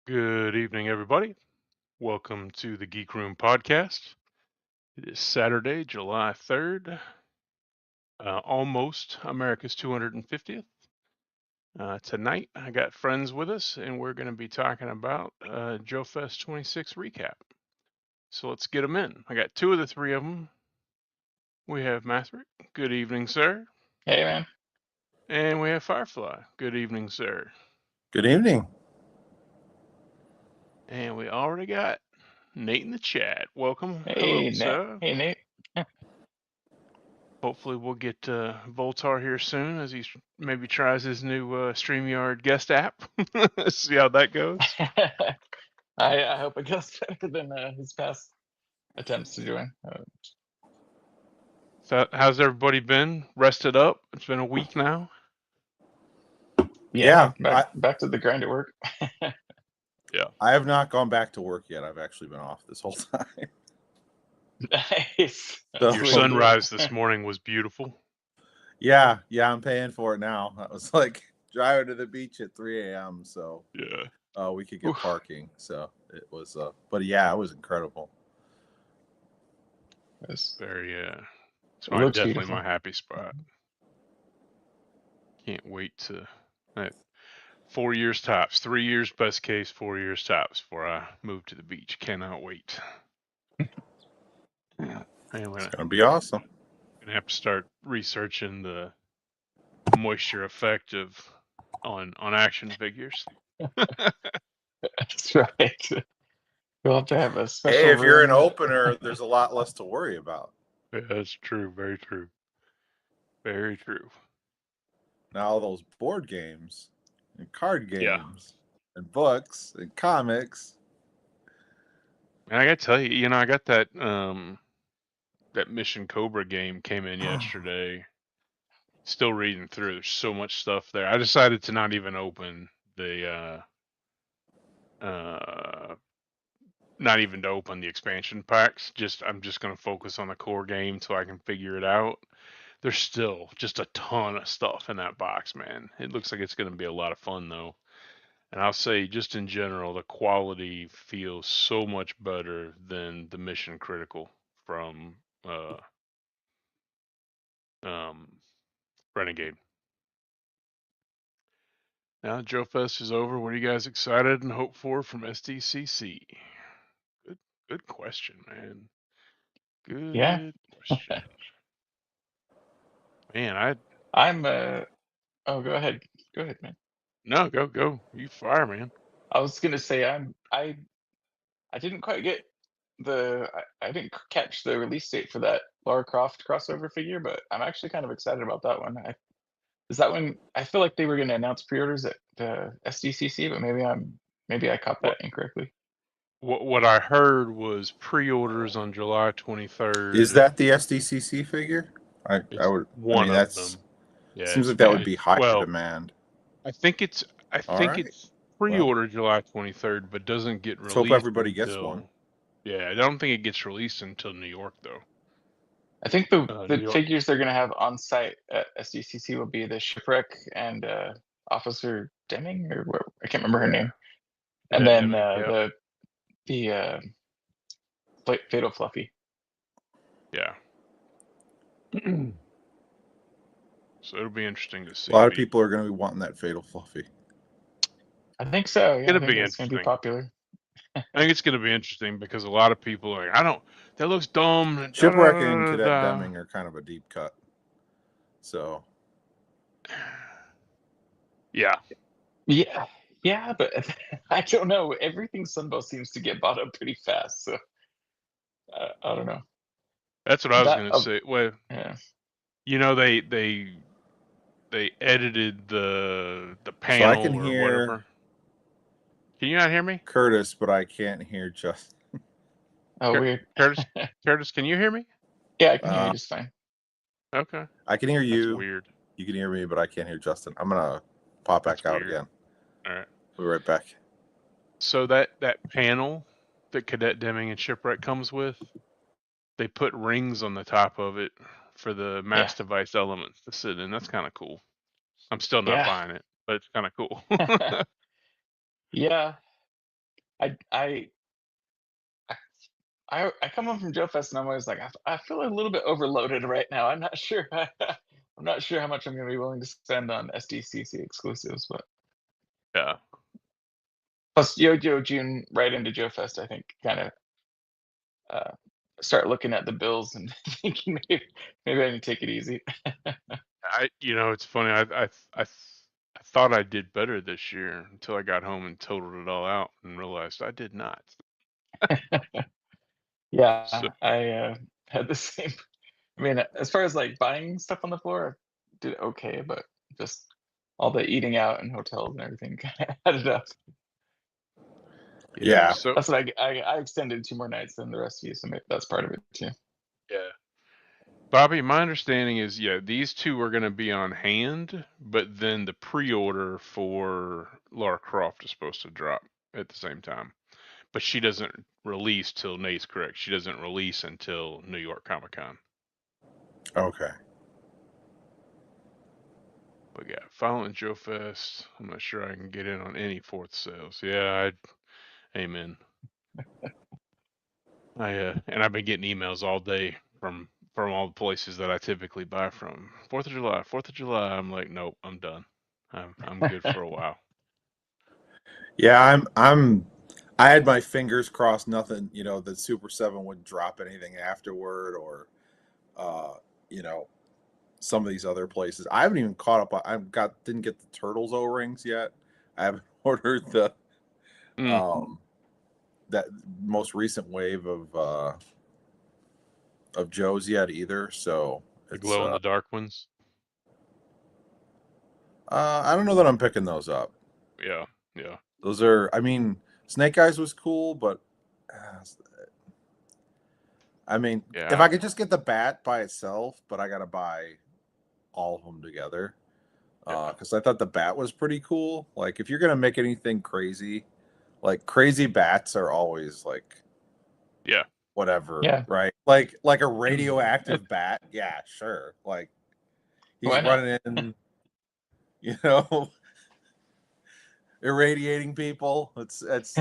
Good evening, everybody. Welcome to the Geek Room podcast. It is Saturday, July 3rd, almost America's 250th. Tonight, I got friends with us, and we're going to be talking about JoeFest 26 recap. So let's get them in. I got two of the three of them. We have Mathrick. Good evening, sir. Hey, man. And we have Firefly. Good evening, sir. Good evening. And we already got Nate in the chat. Welcome. Hey, Hello, Nate. sir. Hey, Nate. Hopefully we'll get Voltar here soon as he maybe tries his new StreamYard guest app. See how that goes. I hope it goes better than his past attempts to join. So how's everybody been? Rested up? It's been a week now. Yeah, back to the grind at work. Yeah. I have not gone back to work yet. I've actually been off this whole time. Nice. Your sunrise this morning was beautiful. Yeah, I'm paying for it now. I was like driving to the beach at 3 a.m. So yeah, we could get parking. So it was, but yeah, it was incredible. It's very, it's definitely beautiful. my happy spot. Can't wait to 4 years tops, 3 years best case, 4 years tops before I move to the beach. Cannot wait. It's gonna be awesome. Gonna have to start researching the moisture effect on action figures. That's right. You'll have to have a special. Hey, if you're an opener, there's a lot less to worry about. Yeah, that's true. Very true. Very true. Now all those board games and card games and books and comics. And I gotta tell you, I got that that Mission Cobra game came in yesterday. Still reading through. There's so much stuff there. I decided to not even open the not even to open the expansion packs. I'm just gonna focus on the core game so I can figure it out. There's still just a ton of stuff in that box, man. It looks like it's gonna be a lot of fun though. And I'll say, just in general, the quality feels so much better than the Mission Critical from Renegade. Now JoeFest is over. What are you guys excited and hope for from SDCC? Good question, man. Good question. Man, I'm oh, go ahead, man. No, go. You fire, man. I was gonna say I didn't quite get I didn't catch the release date for that Lara Croft crossover figure, but I'm actually kind of excited about that one. Is that when I feel like they were going to announce pre-orders at the SDCC, but maybe I caught that incorrectly. What I heard was pre-orders on July 23rd. Is that the SDCC figure? I would. One of them. Yeah, seems like that would be higher demand. I think it's pre-ordered July 23rd, but doesn't get released. Let's hope everybody gets one. Yeah, I don't think it gets released until New York though. I think the figures they're going to have on site at SDCC will be the Shipwreck and Officer Deming, or I can't remember her name, and then the Fatal Fluffy. Yeah. So it'll be interesting to see. A lot of people are going to be wanting that Fatal Fluffy. I think so. Yeah, it's going to be popular. I think it's going to be interesting because a lot of people are like, that looks dumb. Shipwreck and Cadet Deming are kind of a deep cut. So. Yeah. Yeah, but I don't know. Everything Sunbow seems to get bought up pretty fast, so I don't know. That's what I was going to say. Well, yeah. They edited the panel so I can or whatever. Can you not hear me? Curtis, but I can't hear Justin. Oh, weird. Curtis, can you hear me? Yeah, I can hear you just fine. Okay. I can hear you. That's weird. You can hear me, but I can't hear Justin. I'm going to pop back out again. All right. We'll be right back. So that panel that Cadet Deming and Shipwreck comes with, they put rings on the top of it for the mass device elements to sit in. That's kind of cool. I'm still not buying it, but it's kind of cool. Yeah. I come home from JoeFest and I'm always like, I feel a little bit overloaded right now. I'm not sure. I'm not sure how much I'm going to be willing to spend on SDCC exclusives, but Yeah. plus JoeJoe June right into JoeFest, I think kind of start looking at the bills and thinking maybe I need to take it easy. It's funny. I thought I did better this year until I got home and totaled it all out and realized I did not. Yeah, So I had the same. I mean, as far as like buying stuff on the floor, I did okay, but just all the eating out and hotels and everything kind of added up. Yeah. So That's what I extended 2 more nights than the rest of you, so maybe that's part of it too. yeah. Bobby, my understanding is, these two are going to be on hand, but then the pre-order for Lara Croft is supposed to drop at the same time. But she doesn't release till Nate's correct. She doesn't release until New York Comic Con. Okay. But yeah, following JoeFest, I'm not sure I can get in on any fourth sales. Yeah, amen. And I've been getting emails all day from all the places that I typically buy from. 4th of July, 4th of July. I'm like, nope, I'm done. I'm good for a while. Yeah, I had my fingers crossed nothing, that Super 7 wouldn't drop anything afterward, or some of these other places. I haven't even caught up. Didn't get the Turtles O-rings yet. I haven't ordered the that most recent wave of Joe's yet either. So The it's glow in the dark ones. I don't know that I'm picking those up. Yeah. Those are, Snake Eyes was cool, but if I could just get the bat by itself, but I got to buy all of them together. Because I thought the bat was pretty cool. Like, if you're gonna make anything crazy, like crazy bats are always like, whatever, Yeah. right? Like a radioactive bat, yeah, sure. Like he's running in, irradiating people. It's that's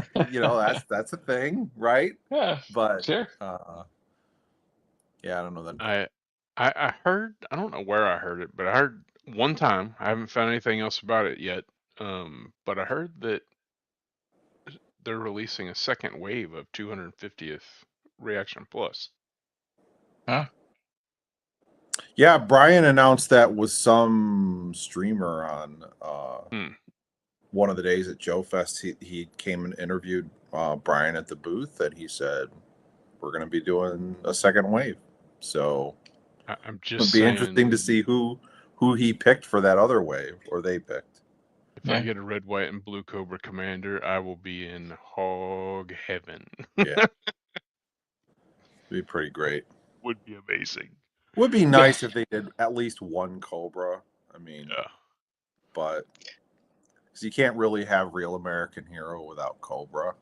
a thing, right? Yeah. But sure. Yeah, I don't know that. I heard, I don't know where I heard it, but I heard one time, I haven't found anything else about it yet. But I heard that they're releasing a second wave of 250th Reaction Plus. Huh? Yeah, Brian announced that with some streamer on one of the days at JoeFest. He came and interviewed Brian at the booth, and he said, we're going to be doing a second wave. So I'm just it'd be saying, interesting to see who he picked for that other wave, or they picked. If I get a red, white, and blue Cobra Commander, I will be in hog heaven. Yeah. It'd be pretty great. Would be amazing. Would be nice if they did at least one Cobra. But because you can't really have Real American Hero without Cobra.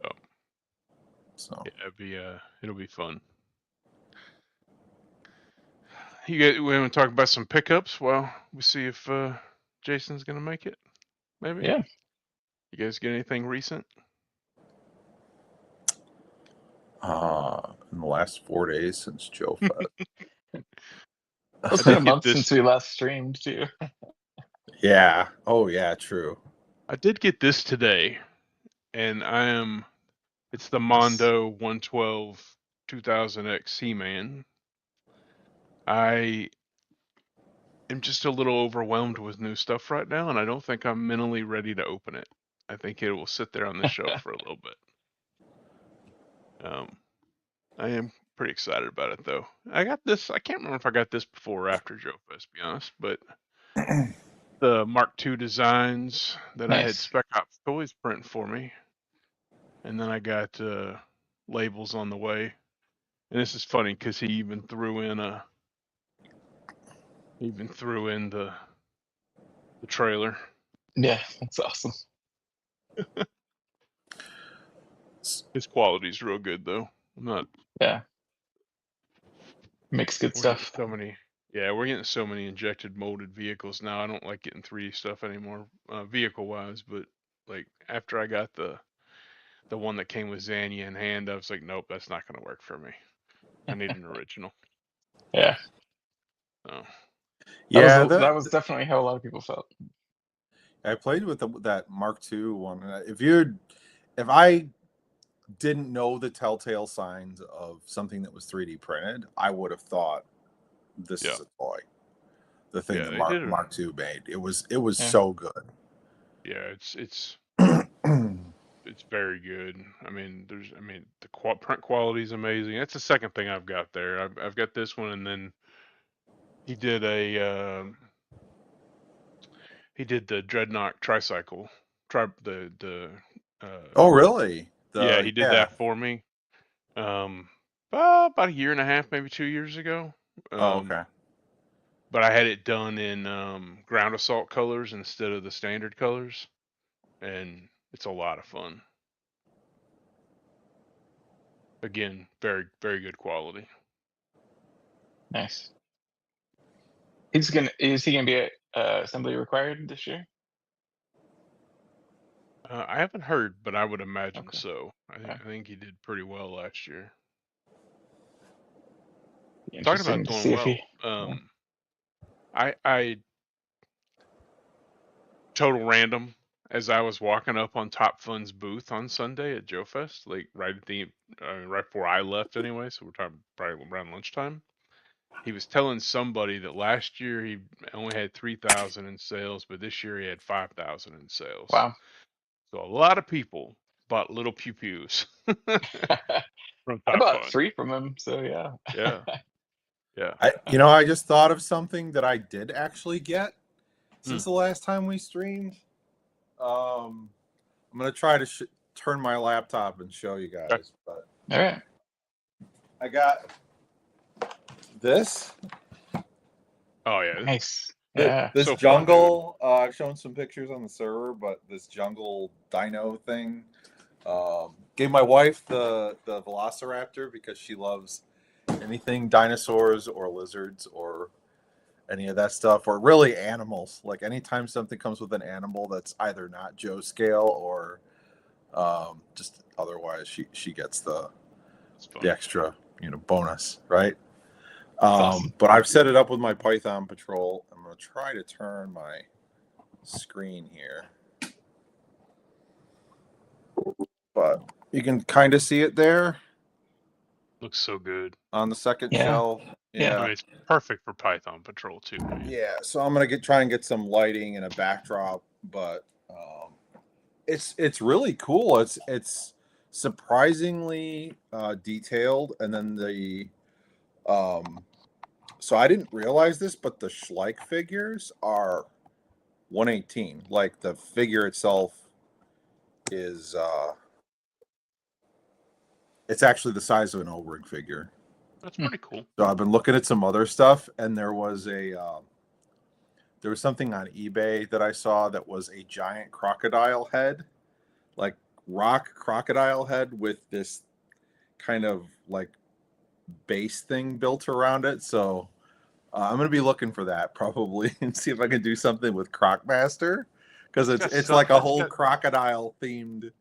Oh. So it'll be fun. We want to talk about some pickups? Well, we see if Jason's gonna make it. Maybe. Yeah. You guys get anything recent? In the last 4 days since JoeFest. It's been a month since we last streamed too. Yeah. Oh yeah, true. I did get this today, and it's the Mondo 112 2000X He-Man. I am just a little overwhelmed with new stuff right now, and I don't think I'm mentally ready to open it. I think it will sit there on the shelf for a little bit. I am pretty excited about it, though. I got this. I can't remember if I got this before or after JoeFest, to be honest, but the Mark II designs that I had Spec Ops Toys print for me, and then I got labels on the way. And this is funny because he even threw in the trailer. Yeah, that's awesome. His quality's real good, though. I'm not. Yeah. Makes good stuff. We're getting so many injected molded vehicles now. I don't like getting 3D stuff anymore, vehicle wise. But like after I got the the one that came with Zanya in hand, I was like, nope, that's not going to work for me. I need an original. Yeah. Oh. Yeah, that was definitely how a lot of people felt. I played with that Mark II one. If I didn't know the telltale signs of something that was 3D printed, I would have thought this is a toy. The thing that Mark II made. It was so good. Yeah, it's very good. I mean, the print quality is amazing. That's the second thing I've got there. I've got this one, and then he did the Dreadnought tricycle. Oh, really? He did that for me. About a year and a half, maybe 2 years ago. Oh, okay. But I had it done in ground assault colors instead of the standard colors, and it's a lot of fun. Again, very, very good quality. Nice. Is he gonna be assembly required this year? I haven't heard, but I would imagine so. I think he did pretty well last year. Talking about doing well, I total random, as I was walking up on Top Fun's booth on Sunday at JoeFest, like right before I left anyway, so we're talking probably around lunchtime. He was telling somebody that last year he only had 3,000 in sales, but this year he had 5,000 in sales. Wow. So a lot of people bought little pew pews from Top I bought Fun. 3 from him, so yeah. Yeah. I just thought of something that I did actually get since the last time we streamed. I'm gonna try to turn my laptop and show you guys. Okay. But all right, I got this. Oh yeah, nice. Yeah, this so jungle. I've shown some pictures on the server, but this jungle dino thing. Gave my wife the Velociraptor because she loves anything dinosaurs or lizards or any of that stuff, or really animals. Like anytime something comes with an animal that's either not Joe scale or just otherwise, she gets the extra bonus, right? awesome. But I've set it up with my Python Patrol. I'm gonna try to turn my screen here, but you can kind of see it there. Looks so good On the second shelf. Yeah. I mean, it's perfect for Python Patrol too. Man. Yeah, so I'm gonna try and get some lighting and a backdrop, but it's really cool. It's surprisingly detailed, and then so I didn't realize this, but the Schleich figures are 118. Like the figure itself is it's actually the size of an O-ring figure. That's pretty cool. So I've been looking at some other stuff, and there was something on eBay that I saw that was a giant crocodile head, like rock crocodile head with this kind of like base thing built around it. So I'm going to be looking for that probably and see if I can do something with Crocmaster, because it's like a whole crocodile themed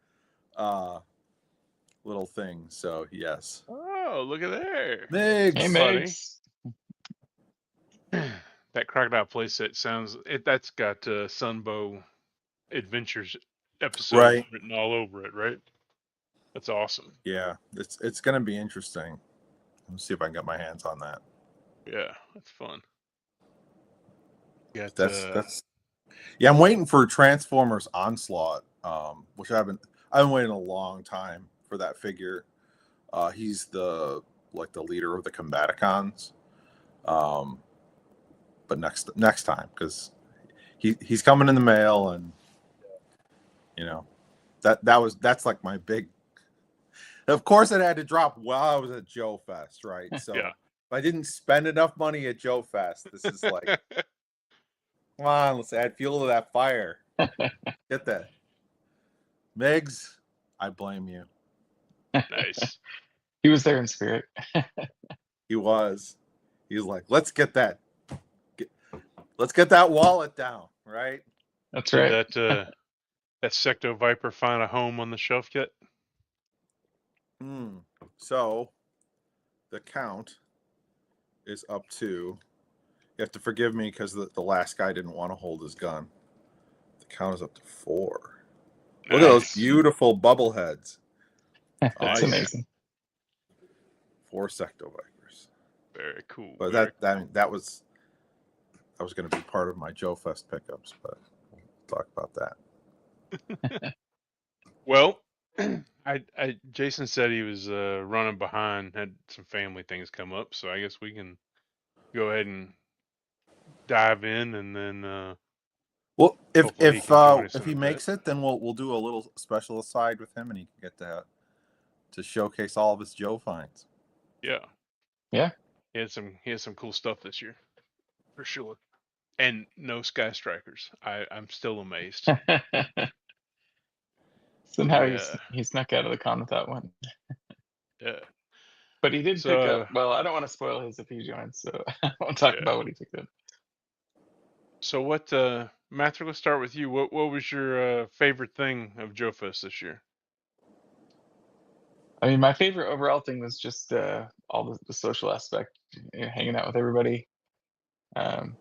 little thing. So yes. Oh, look at there. Migs. Hey, Migs. That crocodile playset that's got Sunbow Adventures episode written all over it, right? That's awesome. Yeah, it's going to be interesting. Let's see if I can get my hands on that. Yeah, that's fun. Yeah, I'm waiting for Transformers Onslaught, which I've been waiting a long time for that figure. He's the leader of the Combaticons. But next time, because he's coming in the mail, and that's like my big. Of course, it had to drop while I was at JoeFest, right? So if I didn't spend enough money at JoeFest, this is like, come on, let's add fuel to that fire. Get that, Migs. I blame you. Nice. He was there in spirit. He was. He was like, let's get that wallet down, right? That's right. Did that Secto Viper find a home on the shelf yet? So the count is up to. You have to forgive me because the last guy didn't want to hold his gun. The count is up to 4. Look at those beautiful bubble heads. That's amazing. 4 Secto Vipers. Very cool. But that was going to be part of my JoeFest pickups, but we'll talk about that. Well, Jason said he was running behind, had some family things come up, so I guess we can go ahead and dive in, and then well, if he makes makes it, then we'll do a little special aside with him, and he can get to showcase all of his Joe finds. Yeah. He had some cool stuff this year, for sure. And no Sky Strikers. I'm still amazed. Somehow he snuck out of the con with that one. Yeah. But he did pick up. Well, I don't want to spoil his if he joins, so I won't talk about what he picked up. So what, Matthew? Let's start with you. What was your favorite thing of JoeFest this year? I mean, my favorite overall thing was just all the social aspect, hanging out with everybody, talking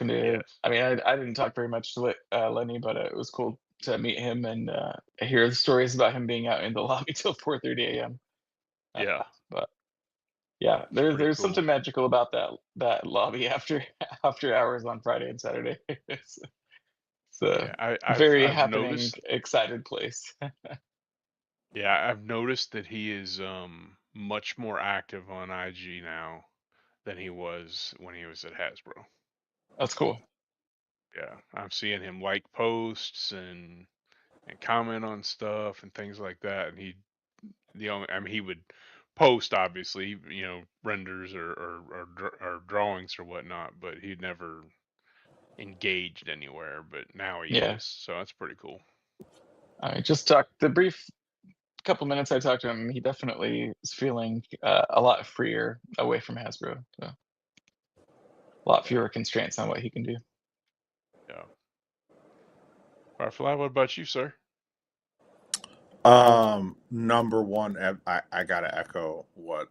to. Yes. I mean, I didn't talk very much to Lenny, but it was cool to meet him and hear the stories about him being out in the lobby till 4:30 a.m. Yeah. But yeah, there's cool. something magical about that lobby after hours on Friday and Saturday. It's a very happening, excited place. Yeah, I've noticed that he is much more active on IG now than he was when he was at Hasbro. That's cool. Yeah, I'm seeing him like posts and comment on stuff and things like that. And he would post, obviously, renders or drawings or whatnot, but he'd never engaged anywhere. But now he is, so that's pretty cool. I just talked the brief couple minutes I talked to him. He definitely is feeling a lot freer away from Hasbro. So a lot fewer constraints on what he can do. Yeah. Firefly, what about you, sir? Number one, I gotta echo what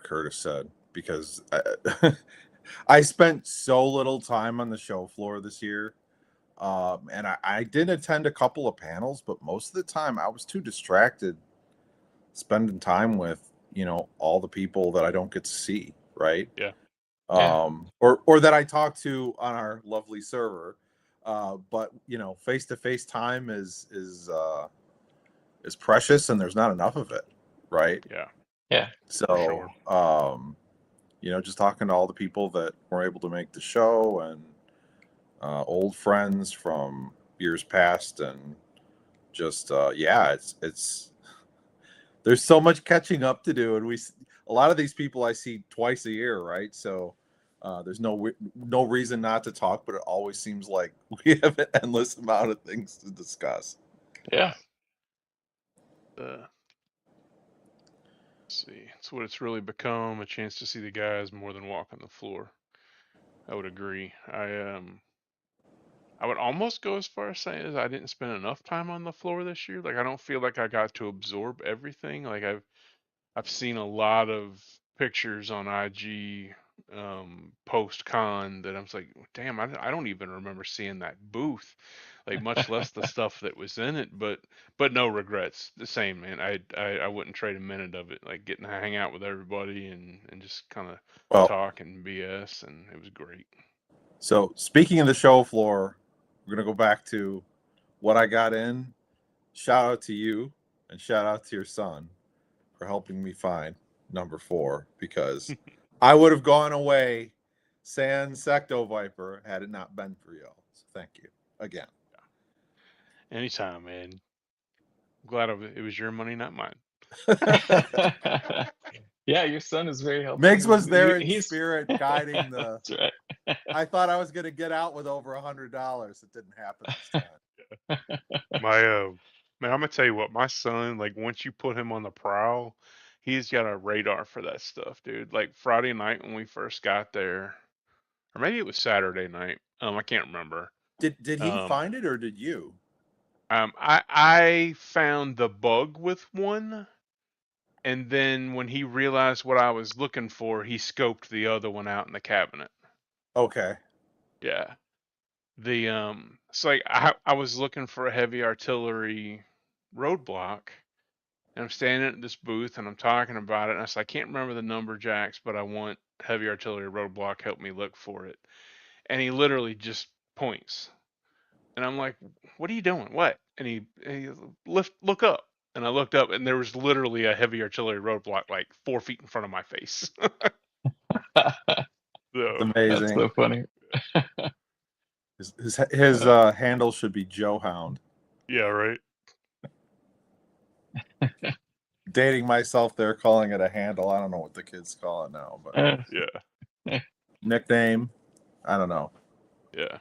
Curtis said, because I spent so little time on the show floor this year. And I did attend a couple of panels, but most of the time I was too distracted spending time with, all the people that I don't get to see, right? Yeah. Or that I talk to on our lovely server. But face-to-face time is precious, and there's not enough of it, right? Yeah. So, sure. Just talking to all the people that were able to make the show, and old friends from years past, and just it's there's so much catching up to do, and a lot of these people I see twice a year, right? So there's no reason not to talk, but it always seems like we have an endless amount of things to discuss. Yeah. Let's see, it's what it's really become, a chance to see the guys more than walk on the floor. I would agree. I would almost go as far as saying I didn't spend enough time on the floor this year. Like, I don't feel like I got to absorb everything. Like, I've seen a lot of pictures on IG post con that I'm just like, damn, I don't even remember seeing that booth, like, much less the stuff that was in it. But no regrets. The same, man. I wouldn't trade a minute of it. Like, getting to hang out with everybody and just kind of talk and BS, and it was great. So speaking of the show floor, we're gonna go back to what I got in. Shout out to you, and shout out to your son for helping me find number 4, because I would have gone away sans Secto Viper had it not been for y'all. So thank you again. Anytime, man. I'm glad it was your money, not mine. Yeah, your son is very helpful. Miggs was there in spirit, guiding the. That's right. I thought I was going to get out with over $100. It didn't happen this time. Man, I'm gonna tell you what, my son, like, once you put him on the prowl, he's got a radar for that stuff, dude. Like, Friday night when we first got there, or maybe it was Saturday night. I can't remember. Did he find it, or did you? I found the bug with one, and then when he realized what I was looking for, he scoped the other one out in the cabinet. Okay. Yeah. It's like I was looking for a heavy artillery roadblock, and I'm standing at this booth and I'm talking about it, and I said, I can't remember the number, Jacks, but I want heavy artillery roadblock. Help me look for it. And he literally just points. And I'm like, what are you doing? What? And he look up. And I looked up, and there was literally a heavy artillery roadblock like 4 feet in front of my face. It's So, That's amazing. so funny. His handle should be Joe Hound. yeah, right. Dating myself there, calling it a handle. I don't know what the kids call it now, but Yeah, nickname, I don't know. yeah.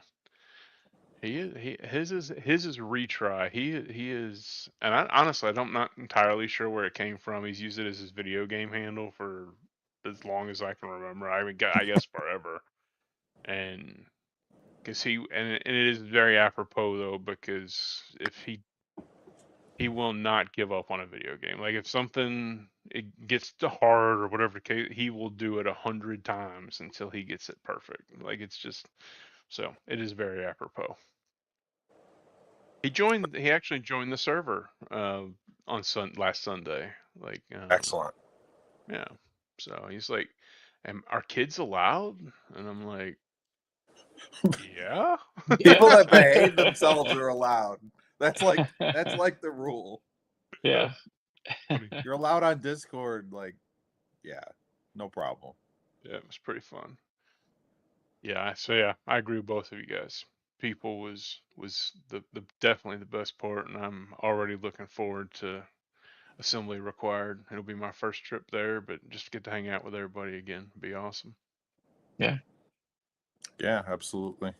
His is retry. He is, and honestly, I'm not entirely sure where it came from. He's used it as his video game handle for as long as I can remember. I mean, I guess forever. And because and it is very apropos though, because if he will not give up on a video game. Like if something it gets to hard or whatever the case, he will do it 100 times until he gets it perfect. Like it's just so it is very apropos. He actually joined the server on last Sunday. Like Excellent. yeah. So he's like, are kids allowed? And I'm like, yeah. People that behave themselves are allowed. That's like the rule. Yeah. You're allowed on Discord, like, yeah, no problem. Yeah, it was pretty fun. Yeah, so yeah, I agree with both of you guys. People was the definitely the best part, and I'm already looking forward to Assembly Required. It'll be my first trip there, but just to get to hang out with everybody again would be awesome. Yeah. Yeah, absolutely.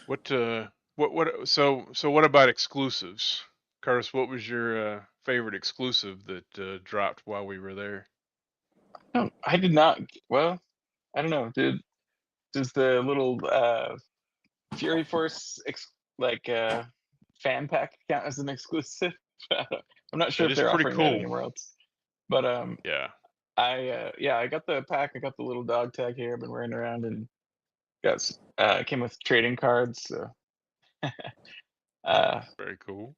What so what about exclusives? Curtis, what was your favorite exclusive that dropped while we were there? No, I did not. Well, I don't know. Does the little Fury Force fan pack count as an exclusive? I'm not sure It if is they're pretty offering that cool. anywhere else. But Yeah. I got the pack. I got the little dog tag here. I've been wearing around, and got came with trading cards. So Very cool.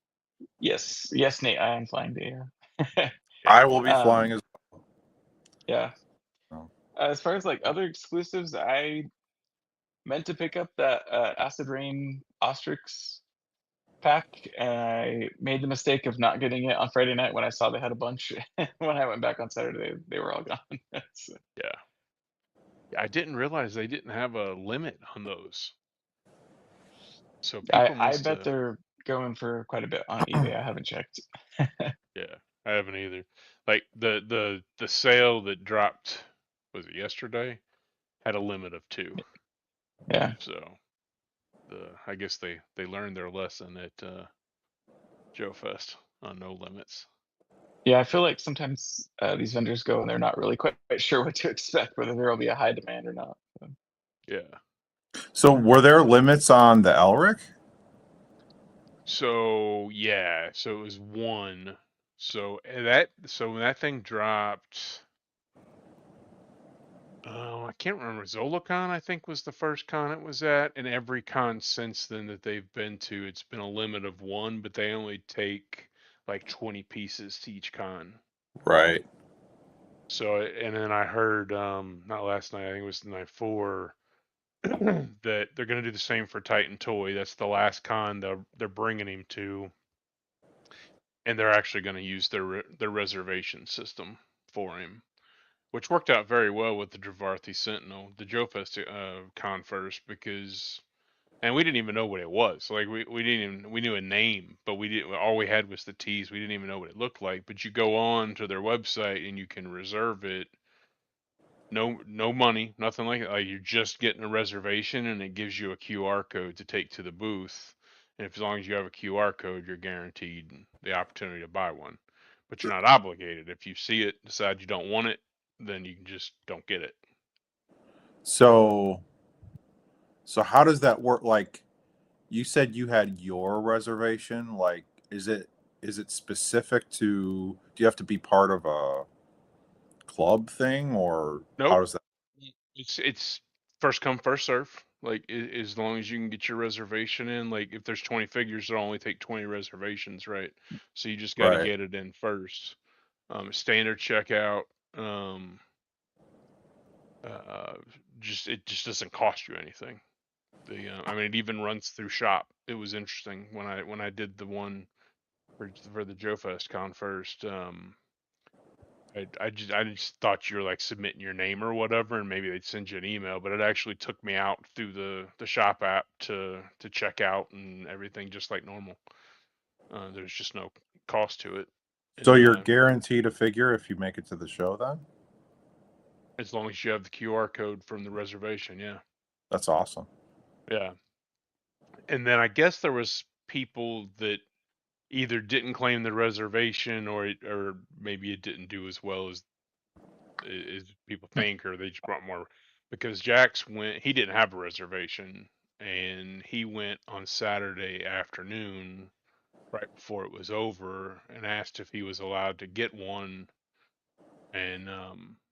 yes, Nate, I am flying the air. Yeah. I will be flying as well. Yeah. Oh. As far as like other exclusives, I meant to pick up that Acid Rain Ostrix pack, and I made the mistake of not getting it on Friday night when I saw they had a bunch. When I went back on Saturday, they were all gone. So. Yeah. I didn't realize they didn't have a limit on those. So people I must bet they're going for quite a bit on eBay. I haven't checked. Yeah, I haven't either. Like the sale that dropped, was it yesterday? Had a limit of 2. Yeah. So I guess they learned their lesson at JoeFest on no limits. Yeah, I feel like sometimes these vendors go and they're not really quite sure what to expect, whether there will be a high demand or not. So. Yeah. So were there limits on the Elric? So yeah, so it was 1. So when that thing dropped, I can't remember. Zolocon, I think, was the first con it was at, and every con since then that they've been to, it's been a limit of 1, but they only take like 20 pieces to each con. Right. So, and then I heard, not last night, I think it was the night before, that they're going to do the same for Titan Toy. That's the last con they're bringing him to, and they're actually going to use their reservation system for him, which worked out very well with the Dravarthi Sentinel, the JoeFest con first, because, and we didn't even know what it was. Like we didn't even, we knew a name, but we didn't. All we had was the tease. We didn't even know what it looked like. But you go on to their website and you can reserve it. No money, nothing like that. Like you're just getting a reservation, and it gives you a QR code to take to the booth. And if, as long as you have a QR code, you're guaranteed the opportunity to buy one. But you're not obligated. If you see it, decide you don't want it, then you just don't get it. So how does that work? Like, you said you had your reservation. Like, is it specific to? Do you have to be part of a club thing, or Nope. how does that? It's first come first serve. Like as long as you can get your reservation in. Like if there's 20 figures, it'll only take 20 reservations, right? So you just got to Right. get it in first. Standard checkout. Um, it just doesn't cost you anything. I mean, it even runs through shop. It was interesting when I did the one for the JoeFest con first. I just thought you were like submitting your name or whatever, and maybe they'd send you an email, but it actually took me out through the shop app to check out and everything just like normal. There's just no cost to it. So And you're guaranteed a figure if you make it to the show, then? as long as you have the QR code from the reservation, yeah. That's awesome. Yeah. And then I guess there was people that either didn't claim the reservation or maybe it didn't do as well as people think, or they just brought more, because Jax went, he didn't have a reservation, and he went on Saturday afternoon right before it was over and asked if he was allowed to get one, and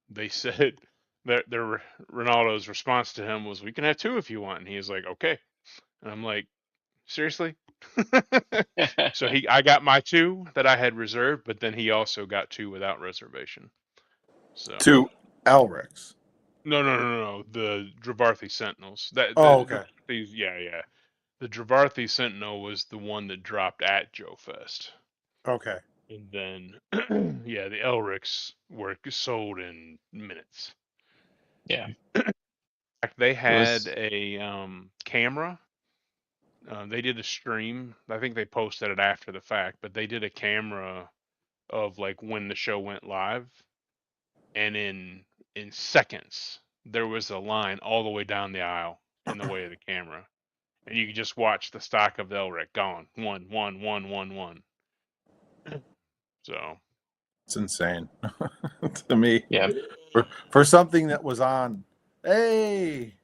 they said that Ronaldo's response to him was, "We can have two if you want," and he was like, "Okay," and I'm like, seriously? So I got my two that I had reserved, but then he also got two without reservation. So To Elric's. No. The Dravarthi Sentinels. Okay. Yeah. The Dravarthi Sentinel was the one that dropped at JoeFest. Okay. And then, yeah, the Elrics were sold in minutes. Yeah. They had a camera. They did a stream. I think they posted it after the fact, but they did a camera of like when the show went live, and in seconds there was a line all the way down the aisle in the way of the camera, and you could just watch the stock of the Elric gone, one. So it's insane to me. Yeah. For something that was on. Hey,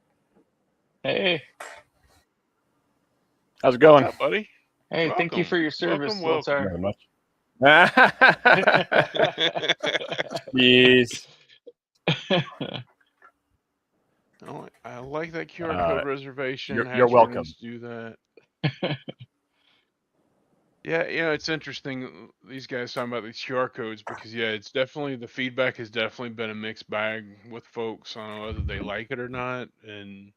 how's it going? yeah, buddy. Hey, Welcome. thank you for your service, Welcome. Very much. Jeez. Oh, I like that QR code reservation. You're welcome. Do that. Yeah, it's interesting, these guys talking about these QR codes, because yeah, it's definitely, the feedback has definitely been a mixed bag with folks on whether they like it or not. And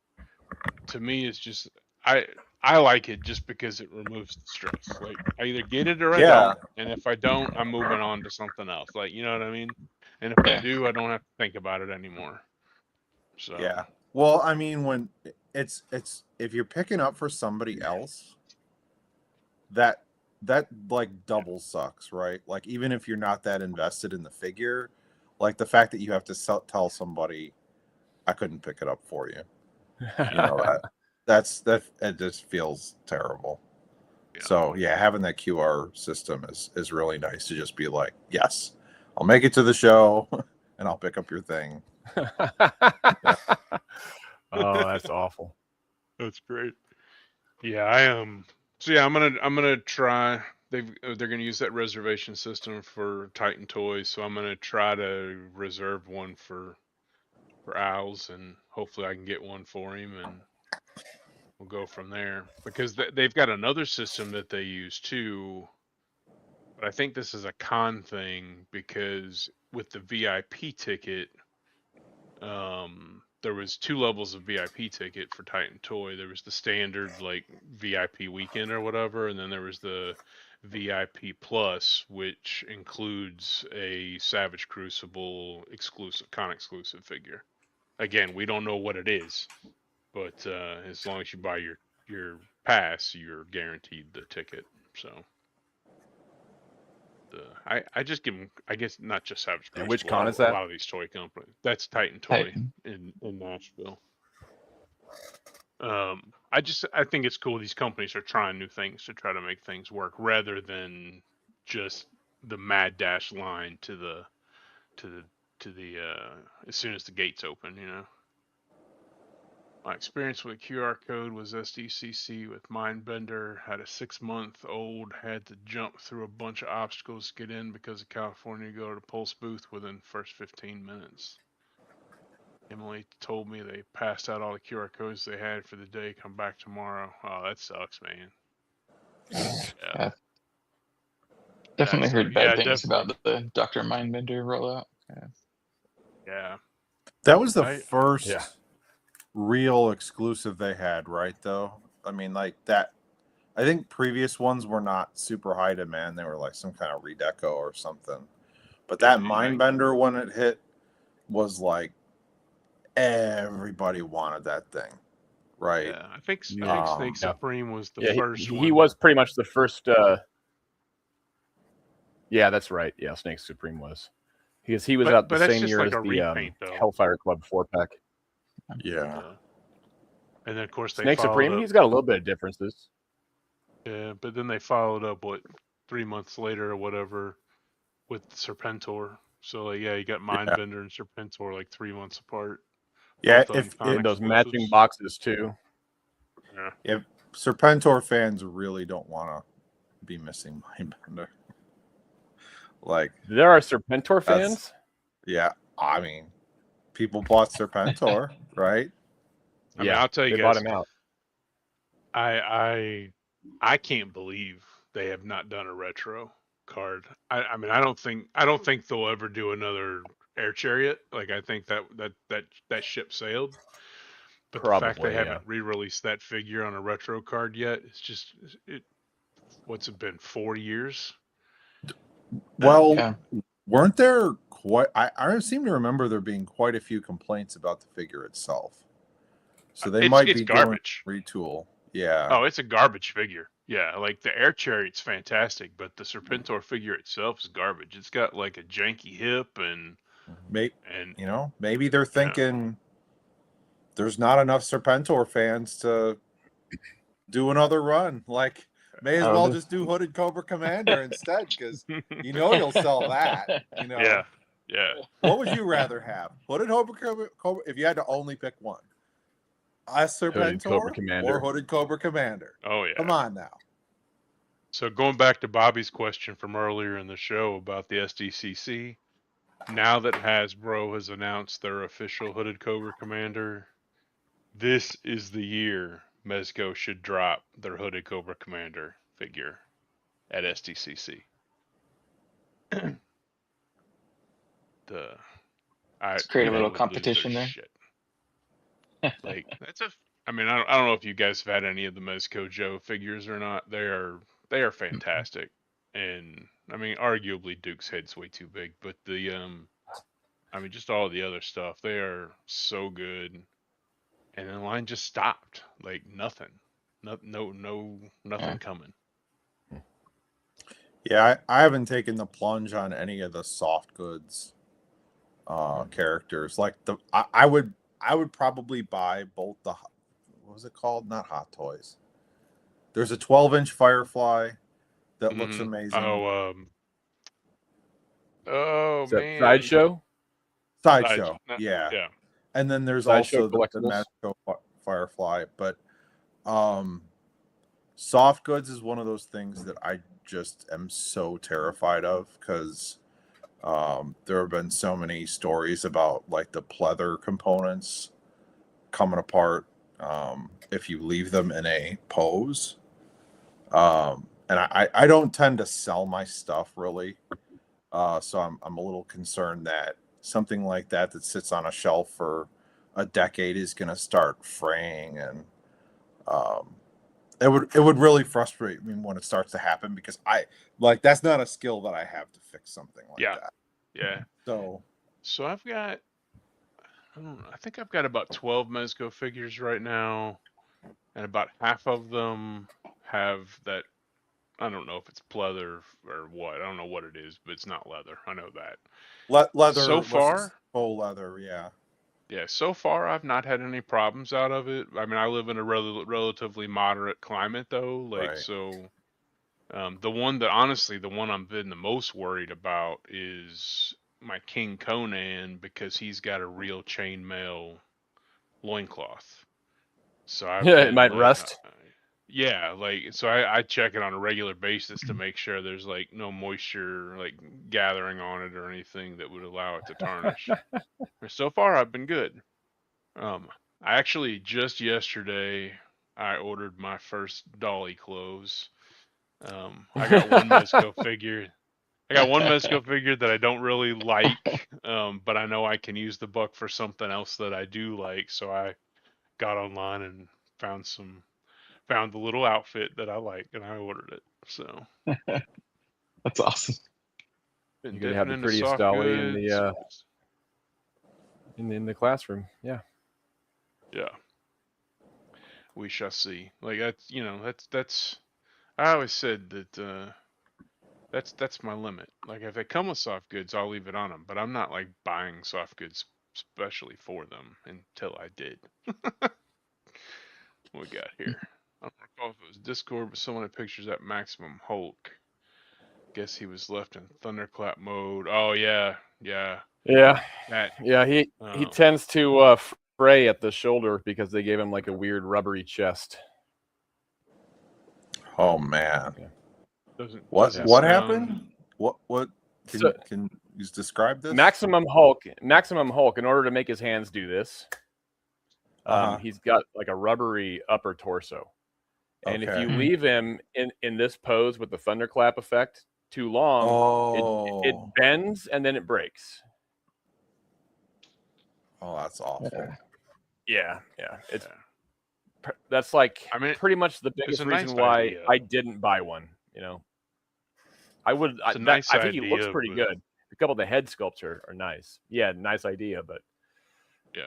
to me, it's just, I like it just because it removes the stress. Like, I either get it or I don't, and if I don't, I'm moving on to something else. Like, you know what I mean? And if I do, I don't have to think about it anymore. So yeah. Well, I mean, when it's if you're picking up for somebody else, that like double sucks, right? Like, even if you're not that invested in the figure, like the fact that you have to tell somebody, I couldn't pick it up for you. You know, that it just feels terrible. Yeah. So yeah, having that QR system is really nice to just be like, yes, I'll make it to the show and I'll pick up your thing. Oh, that's awful. That's great. Yeah, I am. So yeah, I'm gonna try. They're gonna use that reservation system for Titan toys, so I'm gonna try to reserve one for Owls, and hopefully I can get one for him, and we'll go from there. Because they've got another system that they use too, but I think this is a con thing, because with the VIP ticket, there was two levels of VIP ticket for Titan Toy. There was the standard like VIP weekend or whatever, and then there was the VIP Plus, which includes a Savage Crucible exclusive, con exclusive figure. Again, we don't know what it is, but as long as you buy your pass, you're guaranteed the ticket. So I just give them, I guess, not just Savage Crucible. And which con is that? A lot of these toy companies. That's Titan Toy in Nashville. I think it's cool these companies are trying new things to try to make things work, rather than just the mad dash line to the as soon as the gates open, you know. My experience with QR code was SDCC with Mindbender. Had a 6-month-old, had to jump through a bunch of obstacles to get in because of California. Go to the Pulse booth within the first 15 minutes. Emily told me they passed out all the QR codes they had for the day. Come back tomorrow. Oh, that sucks, man. Yeah. Definitely heard bad things about the Dr. Mindbender rollout. Yeah. That was the first real exclusive they had, right? Though, I mean, like that. I think previous ones were not super high demand. They were like some kind of redeco or something. But that Mindbender, when it hit, was like everybody wanted that thing, right? Yeah, I think Snake Supreme was the first one. He was pretty much the first. Yeah, that's right. Yeah, Snake Supreme was. Because he was out the same year as the Hellfire Club 4-pack. Yeah. And then, of course, Snake Supreme, he's got a little bit of differences. Yeah, but then they followed up, 3 months later or whatever, with Serpentor. So, like, yeah, you got Mindbender and Serpentor, like, 3 months apart. Yeah, if those matching boxes, too. Yeah. If Serpentor fans really don't want to be missing Mindbender. Like, there are Serpentor fans? Yeah, I mean, people bought Serpentor, right? I mean, I'll tell you they guys, bought him out. I can't believe they have not done a retro card. I mean, I don't think they'll ever do another Air Chariot. Like, I think that ship sailed. But the fact they haven't re-released that figure on a retro card yet, it's just what's it been, 4 years? Well, weren't there quite? I seem to remember there being quite a few complaints about the figure itself. So they might be garbage. Doing retool. Yeah. Oh, it's a garbage figure. Yeah, like the Air Chariot's fantastic, but the Serpentor figure itself is garbage. It's got like a janky hip and maybe they're thinking there's not enough Serpentor fans to do another run. Like, may as well just do Hooded Cobra Commander instead, because you'll sell that. Yeah. What would you rather have? Hooded Cobra, if you had to only pick one. A Serpentor or Hooded Cobra Commander? Oh, yeah. Come on now. So going back to Bobby's question from earlier in the show about the SDCC, now that Hasbro has announced their official Hooded Cobra Commander, this is the year Mezco should drop their Hooded Cobra Commander figure at SDCC. Let's create a little competition there. Shit. Like, I mean, I don't know if you guys have had any of the Mezco Joe figures or not. They are fantastic, and I mean, arguably Duke's head's way too big, but I mean, just all the other stuff, they are so good. And the line just stopped, like nothing, nothing coming. Yeah, I haven't taken the plunge on any of the soft goods characters. Like I would probably buy both the, what was it called? Not Hot Toys. There's a 12-inch Firefly that looks amazing. Oh man. Sideshow? Sideshow. Yeah. Yeah. And then there's Sideshow also the Mezco Firefly, but soft goods is one of those things that I just am so terrified of, because there have been so many stories about like the pleather components coming apart if you leave them in a pose. And I don't tend to sell my stuff really, so I'm a little concerned that something like that sits on a shelf for a decade is going to start fraying, and it would really frustrate me when it starts to happen, because that's not a skill that I have to fix something like that. Yeah. So I've got, I think I've got about 12 Mezco figures right now, and about half of them have that. I don't know if it's pleather or what. I don't know what it is, but it's not leather. I know that. Leather. So far, faux leather. Yeah. Yeah. So far, I've not had any problems out of it. I mean, I live in a relatively moderate climate, though. Like, right. So, the one I've been the most worried about is my King Conan, because he's got a real chainmail loincloth. So it might rust. Yeah, like so I check it on a regular basis to make sure there's like no moisture like gathering on it or anything that would allow it to tarnish. So far I've been good. I actually just yesterday I ordered my first Dolly clothes. I got one Mezco figure. I got one Mezco figure that I don't really like, but I know I can use the buck for something else that I do like. So I got online and found the little outfit that I like, and I ordered it. So that's awesome. You're gonna have the prettiest Dolly in the in the classroom. Yeah. Yeah. We shall see. Like that's. I always said that that's my limit. Like if they come with soft goods, I'll leave it on them. But I'm not like buying soft goods especially for them until I did. What we got here? I don't recall if it was Discord, but someone had pictures at Maximum Hulk. Guess he was left in thunderclap mode. Oh yeah. He tends to fray at the shoulder because they gave him like a weird rubbery chest. Oh man. Yeah. What happened? What can you describe this? Maximum Hulk, in order to make his hands do this, he's got like a rubbery upper torso. And if you leave him in this pose with the thunderclap effect too long, it bends and then it breaks. Oh, that's awful. Yeah. That's like pretty much the biggest reason why I didn't buy one. You know, I would. I think he looks pretty good. A couple of the head sculpts are nice. Yeah, nice idea, but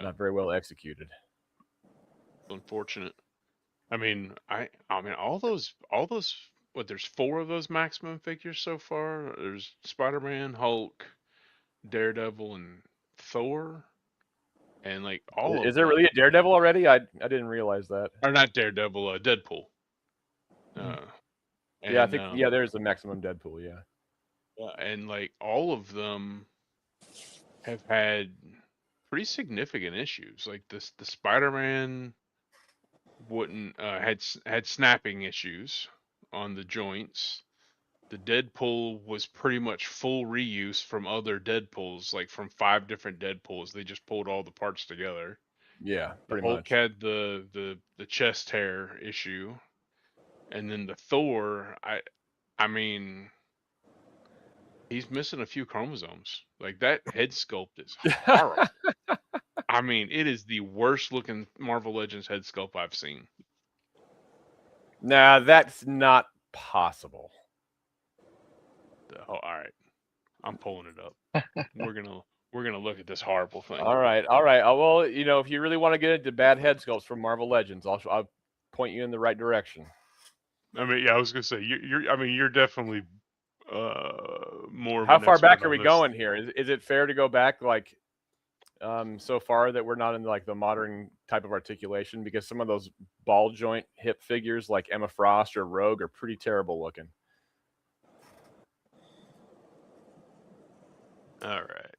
not very well executed. Unfortunate. I mean all those. What? There's 4 of those Maximum figures so far. There's Spider-Man, Hulk, Daredevil, and Thor. And like all is there really a Daredevil already? I didn't realize that. Or not Daredevil, Deadpool. I think there's the Maximum Deadpool. Yeah, and like all of them have had pretty significant issues. Like the Spider-Man wouldn't had snapping issues on the joints. The Deadpool was pretty much full reuse from other Deadpools, like from 5 different Deadpools. They just pulled all the parts together. Yeah, pretty Hulk much. had the chest hair issue, and then the Thor. I mean, he's missing a few chromosomes. Like that head sculpt is horrible. I mean, it is the worst looking Marvel Legends head sculpt I've seen. Nah, that's not possible. Oh, all right, I'm pulling it up. We're gonna look at this horrible thing. All right. Well, if you really want to get into bad head sculpts from Marvel Legends, I'll point you in the right direction. I mean, I was gonna say you're definitely more. How far back are we going here? Is it fair to go back like so far that we're not in like the modern type of articulation? Because some of those ball joint hip figures like Emma Frost or Rogue are pretty terrible looking. All right.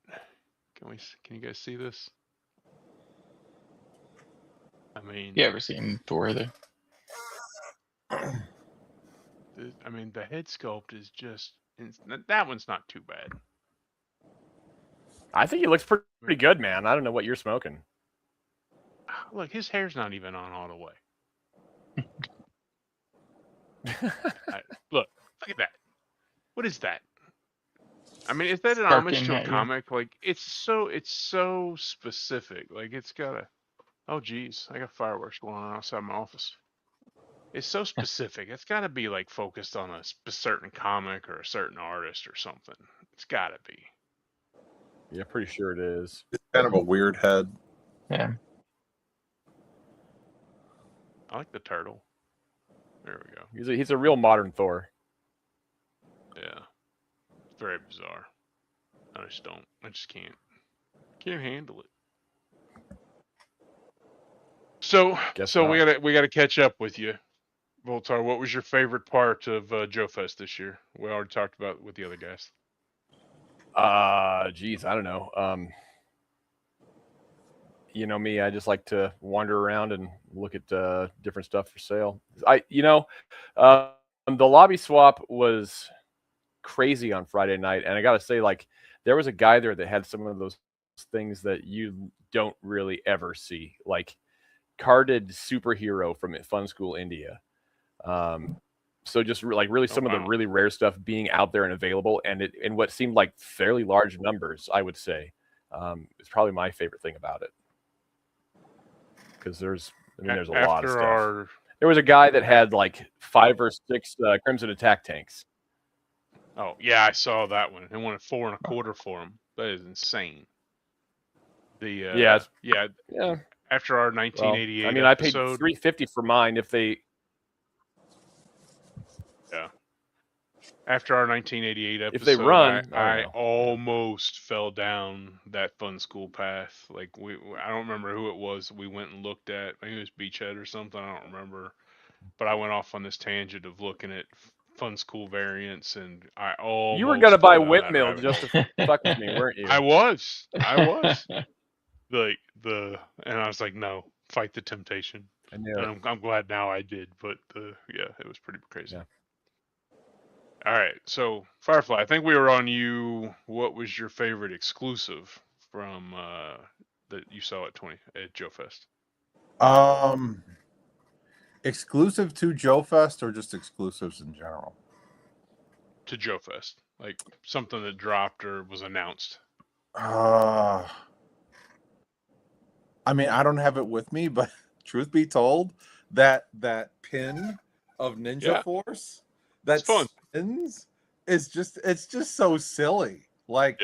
Can you guys see this? I mean, you ever seen Thor there? I mean, the head sculpt is just that one's not too bad. I think he looks pretty good, man. I don't know what you're smoking. Look, his hair's not even on all the way. Look at that. What is that? I mean, is that an homage to a comic? Like, it's so specific. Like, it's got a. Oh, geez, I got fireworks going on outside my office. It's so specific. It's got to be like focused on a certain comic or a certain artist or something. It's got to be. Yeah, pretty sure it is. It's kind of a weird head. Yeah. I like the turtle. There we go. He's a real modern Thor. Yeah. Very bizarre. I just can't handle it. So we gotta catch up with you, Voltar. What was your favorite part of JoeFest this year? We already talked about it with the other guys. Geez, I don't know. you know me, I just like to wander around and look at different stuff for sale. The lobby swap was crazy on Friday night, and I gotta say, like, there was a guy there that had some of those things that you don't really ever see, like carded superhero from Fun School India. So just really some of the really rare stuff being out there and available, and it in what seemed like fairly large numbers, I would say, is probably my favorite thing about it. Because there's a lot of stuff. There was a guy that had like 5 or 6 Crimson Attack tanks. Oh yeah, I saw that one. They wanted $4.25 for him. That is insane. Yeah. After our 1988 I mean, episode, I paid $350 for mine. If they, after our 1988 episode, if they run, I almost fell down that Fun School path. Like I don't remember who it was we went and looked at. Maybe it was Beachhead or something. I don't remember. But I went off on this tangent of looking at Fun School variants, and I almost. You were gonna buy Whitmill just to fuck with me, weren't you? I was. And I was like, no, fight the temptation. I knew and I'm glad now I did, but it was pretty crazy. Yeah. All right, so Firefly, I think we were on you. What was your favorite exclusive from that you saw at JoeFest? Exclusive to JoeFest or just exclusives in general? To JoeFest, like something that dropped or was announced. I mean, I don't have it with me, but truth be told, that pin of Ninja Force that spins is just so silly. Like,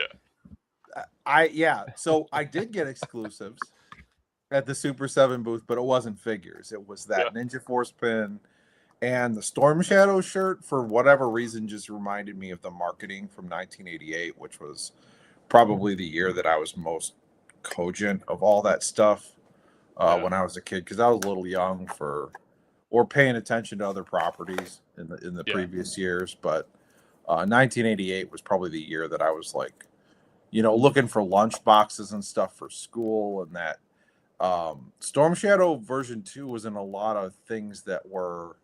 so I did get exclusives at the Super 7 booth, but it wasn't figures. It was that Ninja Force pin, and the Storm Shadow shirt, for whatever reason, just reminded me of the marketing from 1988, which was probably the year that I was most cogent of all that stuff when I was a kid, because I was a little young or paying attention to other properties in the previous years. But 1988 was probably the year that I was like, looking for lunch boxes and stuff for school, and that Storm Shadow version 2 was in a lot of things that were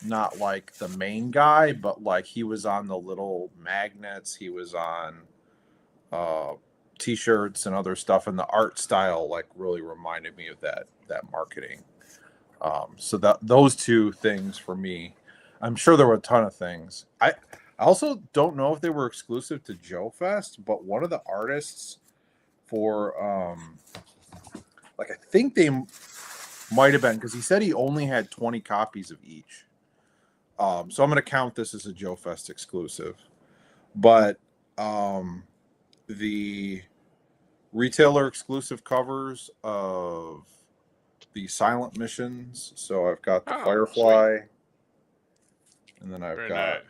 not like the main guy, but like he was on the little magnets, he was on t-shirts and other stuff, and the art style like really reminded me of that marketing. So those two things for me. I'm sure there were a ton of things. I also don't know if they were exclusive to JoeFest, but one of the artists for I think they might have been, because he said he only had 20 copies of each. So I'm going to count this as a JoeFest exclusive. But the retailer exclusive covers of the Silent Missions. So I've got the Firefly, sweet. And then I've got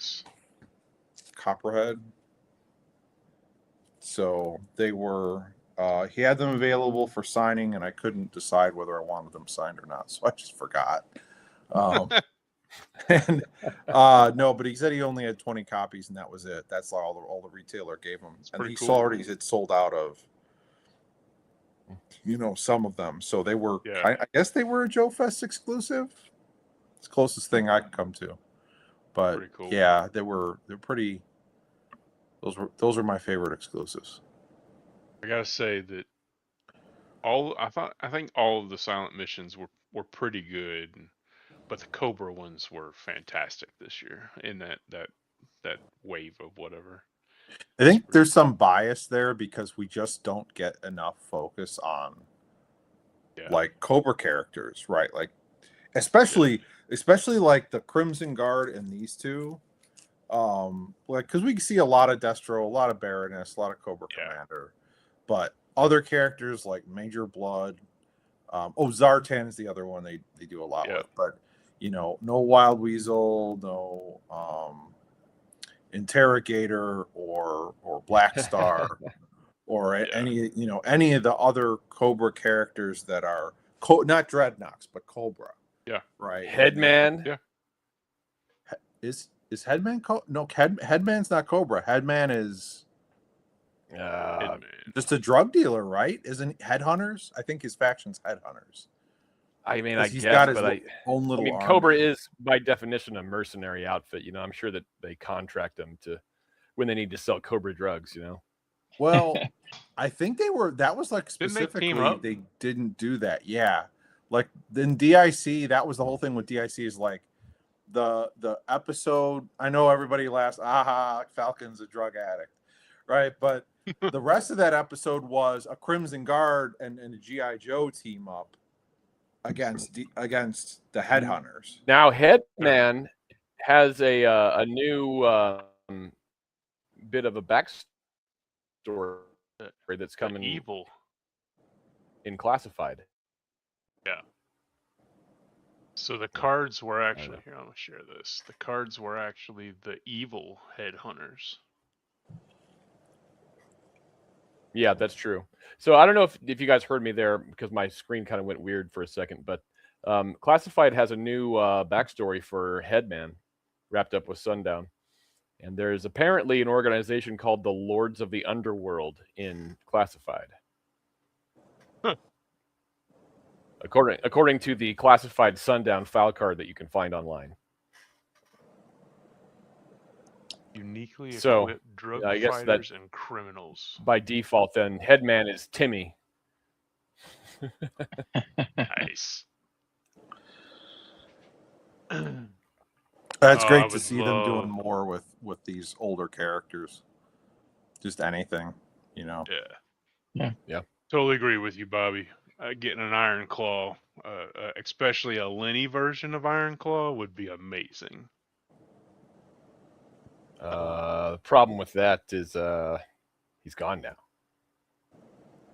Copperhead. So they were, he had them available for signing, and I couldn't decide whether I wanted them signed or not, so I just forgot. And no, but he said he only had 20 copies, and that was it. That's all the retailer gave him. And he already had sold out of, some of them. So they were, I guess they were a JoeFest exclusive. It's the closest thing I could come to. But cool. Yeah, they're pretty. Those are my favorite exclusives. I gotta say that I think all of the Silent Missions were pretty good, but the Cobra ones were fantastic this year in that wave of whatever. I think there's some bias there because we just don't get enough focus on like Cobra characters, right? Like especially like the Crimson Guard and these two. Like, because we see a lot of Destro, a lot of Baroness, a lot of Cobra Commander, but other characters like Major Blood, Zartan is the other one they do a lot with, but no Wild Weasel, no Interrogator or Black Star or any of the other Cobra characters that are not Dreadnoks but Cobra. Yeah. Right. Headman. Yeah. Is Headman no? Headman's not Cobra. Headman is Just a drug dealer, right? Isn't Headhunters? I think his faction's Headhunters. I mean, he's got his own little. I mean, Cobra is by definition a mercenary outfit. I'm sure that they contract them to when they need to sell Cobra drugs. Well, I think that was like specifically they didn't do that. Yeah, like in DIC, that was the whole thing with DIC is like the episode. I know everybody laughs. Aha, Falcon's a drug addict, right? But the rest of that episode was a Crimson Guard and a GIJoe team up against the Headhunters. Now Headman has a new bit of a backstory that's coming evil in Classified. Yeah. So the cards were actually here. I'm gonna share this. The cards were actually the evil Headhunters. Yeah, that's true. So I don't know if you guys heard me there because my screen kind of went weird for a second, but Classified has a new backstory for Headman wrapped up with Sundown. And there's apparently an organization called the Lords of the Underworld in Classified. Huh. According to the Classified Sundown file card that you can find online. Uniquely equipped drug fighters and criminals. By default, then Headman is Timmy. Nice. That's great to see them doing more with these older characters. Just anything, Yeah. Totally agree with you, Bobby. Getting an Iron Claw, especially a Lenny version of Iron Claw, would be amazing. The problem with that is he's gone now.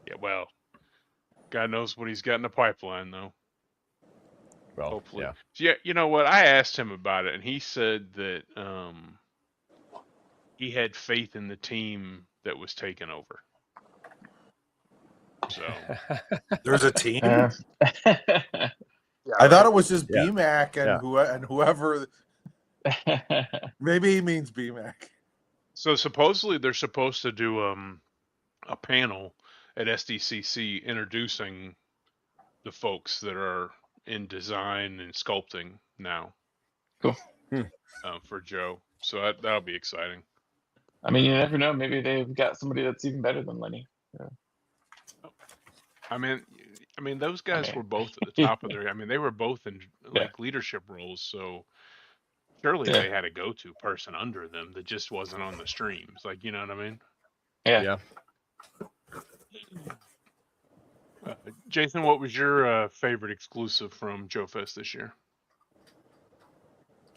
Yeah, well, God knows what he's got in the pipeline, though. Well, hopefully. Yeah. Yeah, you know what? I asked him about it, and he said that he had faith in the team that was taken over. So there's a team. Yeah, I thought it was just BMAC and whoever. Maybe he means BMAC. So supposedly they're supposed to do a panel at SDCC introducing the folks that are in design and sculpting now. Cool. For Joe. So that'll be exciting. I mean, you never know. Maybe they've got somebody that's even better than Lenny. Yeah. I mean, those guys were both at the top of their. I mean, they were both in leadership roles. So surely they had a go-to person under them that just wasn't on the streams. Like, you know what I mean? Yeah. Jason, what was your favorite exclusive from JoeFest this year?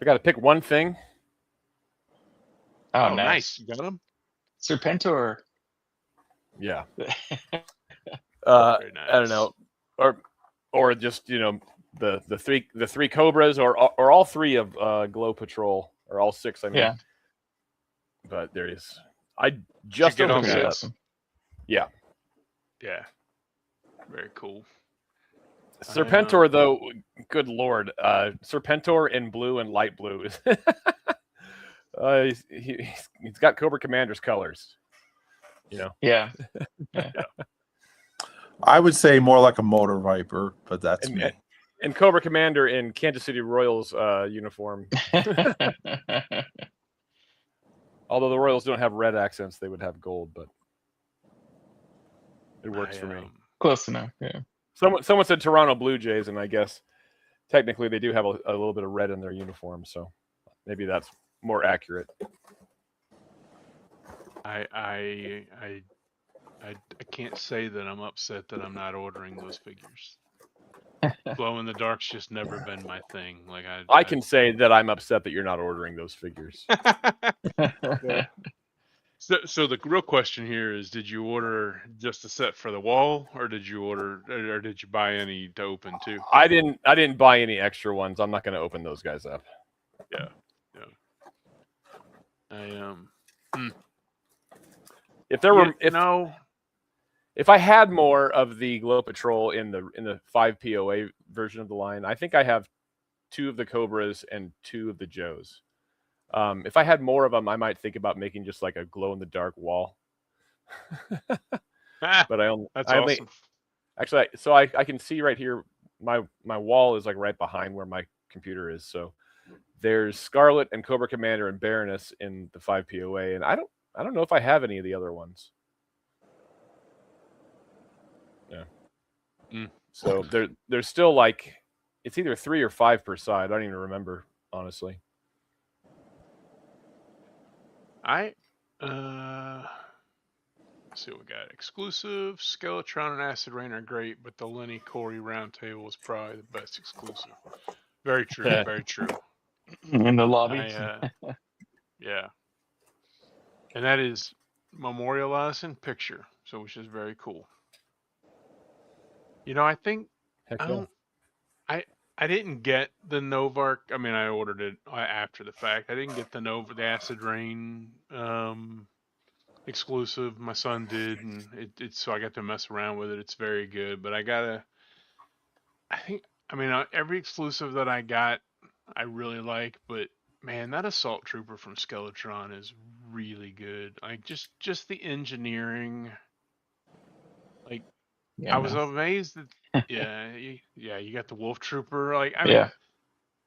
I got to pick one thing. Oh, nice. You got him? Serpentor. Yeah. Very nice. I don't know, or just the three Cobras, or all three of Glow Patrol, or all six. I mean, yeah. But there is. I just get on it up. Yeah. Very cool. Serpentor, though, good lord, Serpentor in blue and light blue is. He's got Cobra Commander's colors. Yeah. I would say more like a Motor Viper, but that's me. And Cobra Commander in Kansas City Royals uniform. Although the Royals don't have red accents, they would have gold, but it works for me. Close enough, yeah. Someone said Toronto Blue Jays, and I guess technically they do have a little bit of red in their uniform, so maybe that's more accurate. I can't say that I'm upset that I'm not ordering those figures. Glow in the dark's just never been my thing. Like I can say that I'm upset that you're not ordering those figures. So the real question here is: did you order just a set for the wall, or did you buy any to open too? I didn't buy any extra ones. I'm not going to open those guys up. Yeah. If I had more of the Glow Patrol in the 5 POA version of the line, I think I have 2 of the Cobras and 2 of the Joes. If I had more of them, I might think about making just like a glow in the dark wall. But That's awesome. Actually, so I can see right here. My wall is like right behind where my computer is. So there's Scarlet and Cobra Commander and Baroness in the 5 POA, and I don't know if I have any of the other ones. Yeah. So there's still like it's either 3 or 5 per side. I don't even remember, honestly. Let's see what we got. Exclusive, Skeletron and Acid Rain are great, but the Lenny Corey Round Table is probably the best exclusive. Very true, very true. In the lobby. Yeah. And that is memorialized in picture, so which is very cool. You know, I think I didn't get the Novark. I mean, I ordered it after the fact. I didn't get the Acid Rain exclusive. My son did, and it's so I got to mess around with it. It's very good, but every exclusive that I got, I really like. But man, that Assault Trooper from Skeletron is really good. Like just the engineering. Like I was amazed that you got the Wolf Trooper. Like I mean,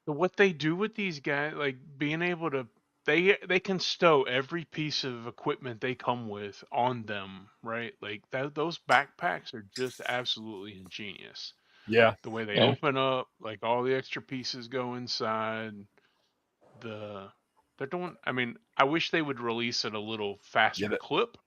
what they do with these guys, like being able to. They can stow every piece of equipment they come with on them, right? Like those backpacks are just absolutely ingenious. Yeah. The way they open up, like all the extra pieces go inside. They're doing. I mean, I wish they would release it a little faster clip,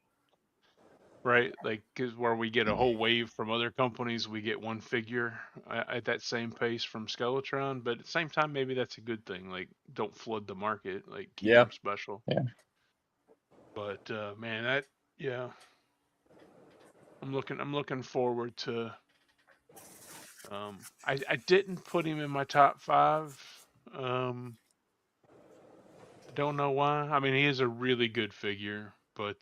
right? Like, cause where we get a whole wave from other companies, we get one figure at that same pace from Skeletron. But at the same time, maybe that's a good thing. Like, don't flood the market. Like, keep them special. Yeah. But man, I'm looking forward to. I didn't put him in my top 5. Don't know why. I mean, he is a really good figure, but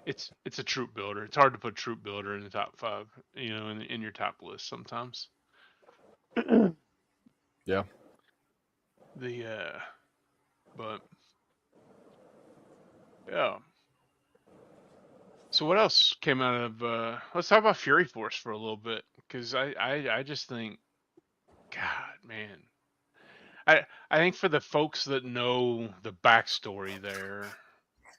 it's a troop builder. It's hard to put troop builder in the top 5, you know, in your top list sometimes. Yeah. But yeah. So what else came out of? Let's talk about Fury Force for a little bit, because I just think, God, man. I think for the folks that know the backstory there,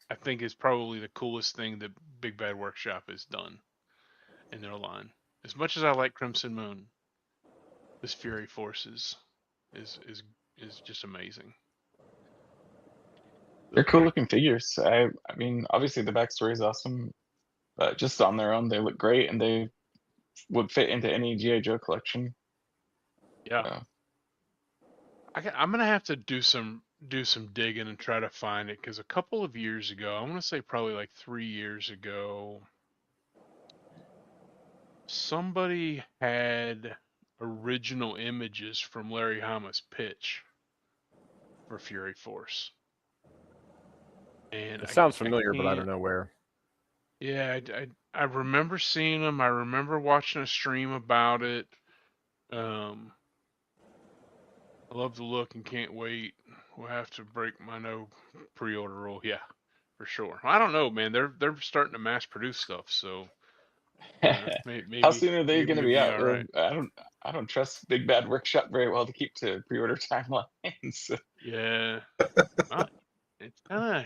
I think is probably the coolest thing that Big Bad Workshop has done in their line. As much as I like Crimson Moon, this Fury Forces is just amazing. They're cool looking figures. I mean, obviously the backstory is awesome, but just on their own, they look great, and they would fit into any GIJoe collection. Yeah. I'm gonna have to do some digging and try to find it, because a couple of years ago, I want to say probably like 3 years ago, somebody had original images from Larry Hama's pitch for Fury Force. And it sounds familiar, but I don't know where. Yeah, I remember seeing them. I remember watching a stream about it. I love the look and can't wait. We'll have to break my no pre-order rule. Yeah, for sure. I don't know, man. They're starting to mass produce stuff, so maybe How soon are they going to be out? All right. I don't trust Big Bad Workshop very well to keep to pre-order timelines. Yeah, it's kind of.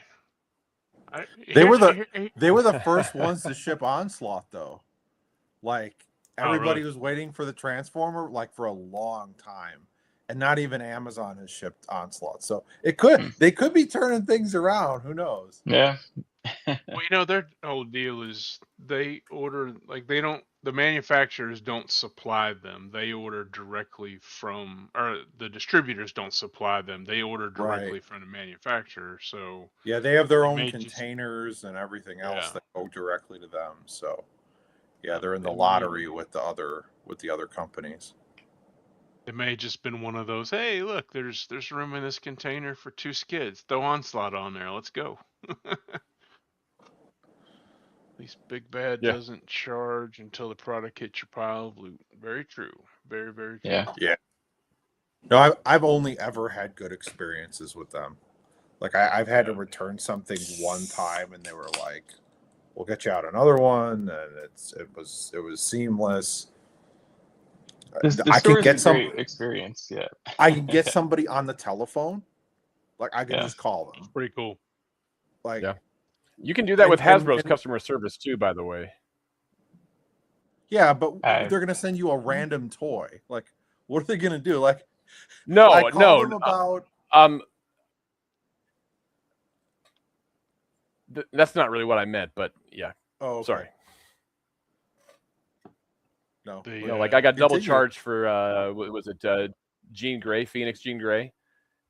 They were the first ones to ship Onslaught, though. Like everybody was waiting for the Transformer like for a long time, and not even Amazon has shipped Onslaught. So they could be turning things around. Who knows? Yeah. Well, you know, their whole deal is they order, like, the manufacturers don't supply them. They order directly from, or the distributors don't supply them. They order directly from the manufacturer. So yeah, they have their own containers and everything else that go directly to them. So yeah, they're in the lottery with the other companies. It may have just been one of those, hey, look, there's room in this container for 2 skids. Throw Onslaught on there. Let's go. At least Big Bad doesn't charge until the product hits your pile of loot. Very true. Very, very true. Yeah. No, I've only ever had good experiences with them. Like I've had to return something one time, and they were like, we'll get you out another one, and it was seamless. The I store can is get a some. great experience. Yeah. I can get somebody on the telephone. Like I can just call them. It's pretty cool. Like yeah, you can do that with Hasbro's and, customer service too, by the way. Yeah, but they're going to send you a random toy. Like, what are they going to do? Like, no, I called them about. That's not really what I meant, but yeah. Oh, okay. Sorry. No, like I got double charged for was it Jean Grey, Phoenix Jean Grey?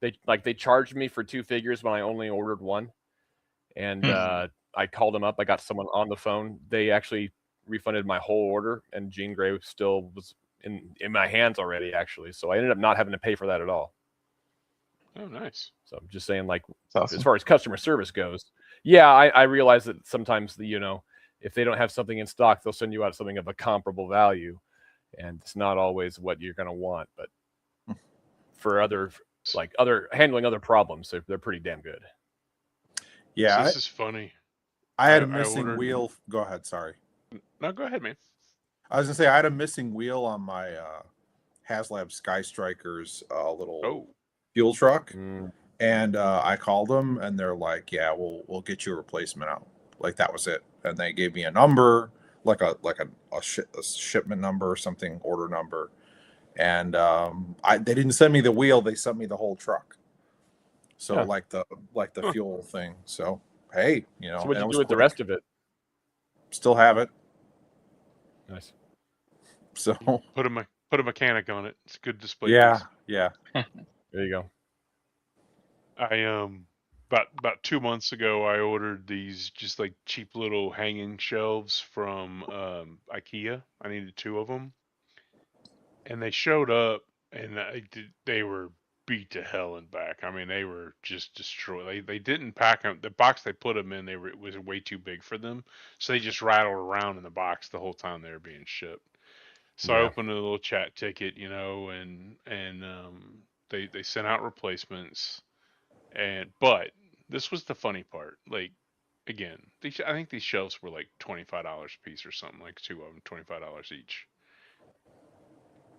They charged me for 2 figures when I only ordered 1, and I called them up. I got someone on the phone. They actually refunded my whole order, and Jean Grey still was in my hands already, actually. So I ended up not having to pay for that at all. Oh, nice. So I'm just saying, like, awesome. As far as customer service goes, yeah, I realize that sometimes if they don't have something in stock, they'll send you out something of a comparable value, and it's not always what you're going to want. But for handling other problems, they're pretty damn good. Yeah, this is funny. I had a missing wheel. Go ahead. Sorry. No, go ahead, man. I was gonna say I had a missing wheel on my HasLab Sky Strikers little fuel truck, and I called them, and they're like, "Yeah, we'll get you a replacement out." Like that was it, and they gave me a number, like a shipment number or something, order number, and they didn't send me the wheel; they sent me the whole truck. So like the fuel thing. So hey, So what'd you do with the rest of it? Still have it. Nice. So put a mechanic on it. It's a good display. Yeah, piece. yeah. There you go. I about 2 months ago, I ordered these just like cheap little hanging shelves from IKEA. I needed 2 of them, and they showed up, and they were beat to hell and back. I mean, they were just destroyed. They didn't pack them. The box they put them in, it was way too big for them, so they just rattled around in the box the whole time they were being shipped. So I opened a little chat ticket, and they sent out replacements, but this was the funny part. Like, again, I think these shelves were like $25 a piece or something, like 2 of them, $25 each.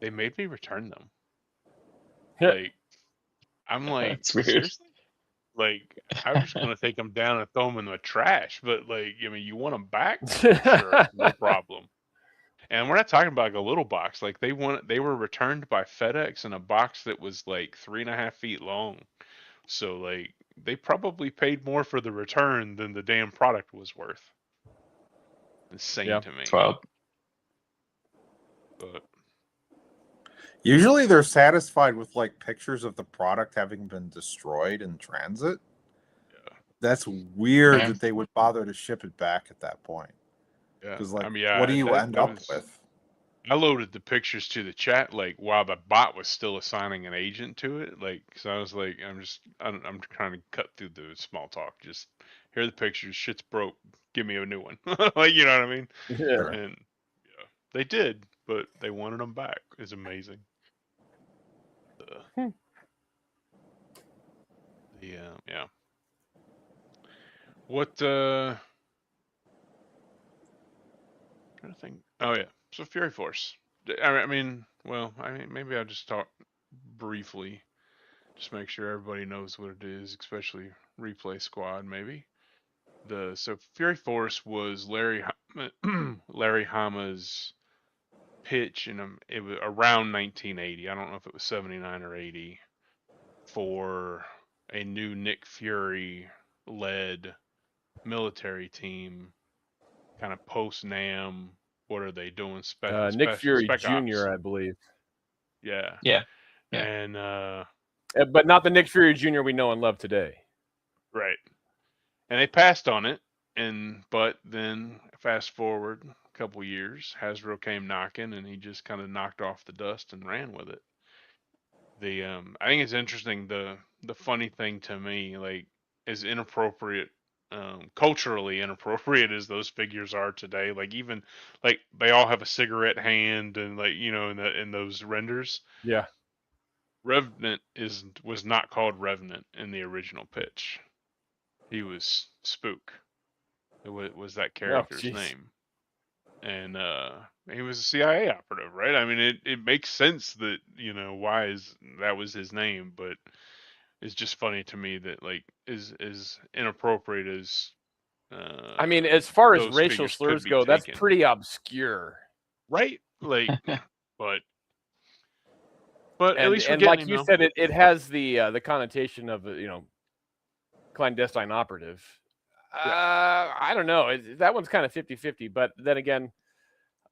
They made me return them. Like, I'm like, That's weird. seriously? Like, I was just gonna take them down and throw them in the trash, but like, I mean, you want them back? Sure, no problem. And we're not talking about like a little box. Like they were returned by FedEx in a box that was like 3.5 feet long. So like they probably paid more for the return than the damn product was worth. Insane to me. It's wild. But usually they're satisfied with like pictures of the product having been destroyed in transit. Yeah. That's weird that they would bother to ship it back at that point. Yeah. Because like, what do you end up with? I loaded the pictures to the chat like while the bot was still assigning an agent to it. Like, so I was like, I'm trying to cut through the small talk. Just here are the pictures. Shit's broke. Give me a new one. Like, you know what I mean? Yeah. And yeah, they did, but they wanted them back. It's amazing. Yeah. What? Trying to think. Oh yeah. So Fury Force. I mean, maybe I'll just talk briefly. Just make sure everybody knows what it is, especially Replay Squad, maybe. So Fury Force was Larry Hama's pitch, and it was around 1980. I don't know if it was 79 or 80 for a new Nick Fury led military team, kind of post NAM. What are they doing? Nick Fury Spec Jr., Ops. I believe. Yeah. And but not the Nick Fury Jr. we know and love today. Right. And they passed on it, but then fast forward a couple years, Hasbro came knocking, and he just kind of knocked off the dust and ran with it. I think it's interesting. The funny thing to me, like, as inappropriate, culturally inappropriate as those figures are today, like even like they all have a cigarette hand, and like in those renders. Yeah. Revenant was not called Revenant in the original pitch. He was Spook. It was that character's name. And he was a CIA operative, right? I mean, it makes sense that, you know, why that was his name, but it's just funny to me that, like, is inappropriate as I mean, as far as those racial figures could slurs be go, that's taken. pretty obscure. Right? Like, but at and least we're and getting like him you now. said, it has the connotation of, you know, clandestine operative. Yeah. I don't know. That one's kind of 50-50, but then again,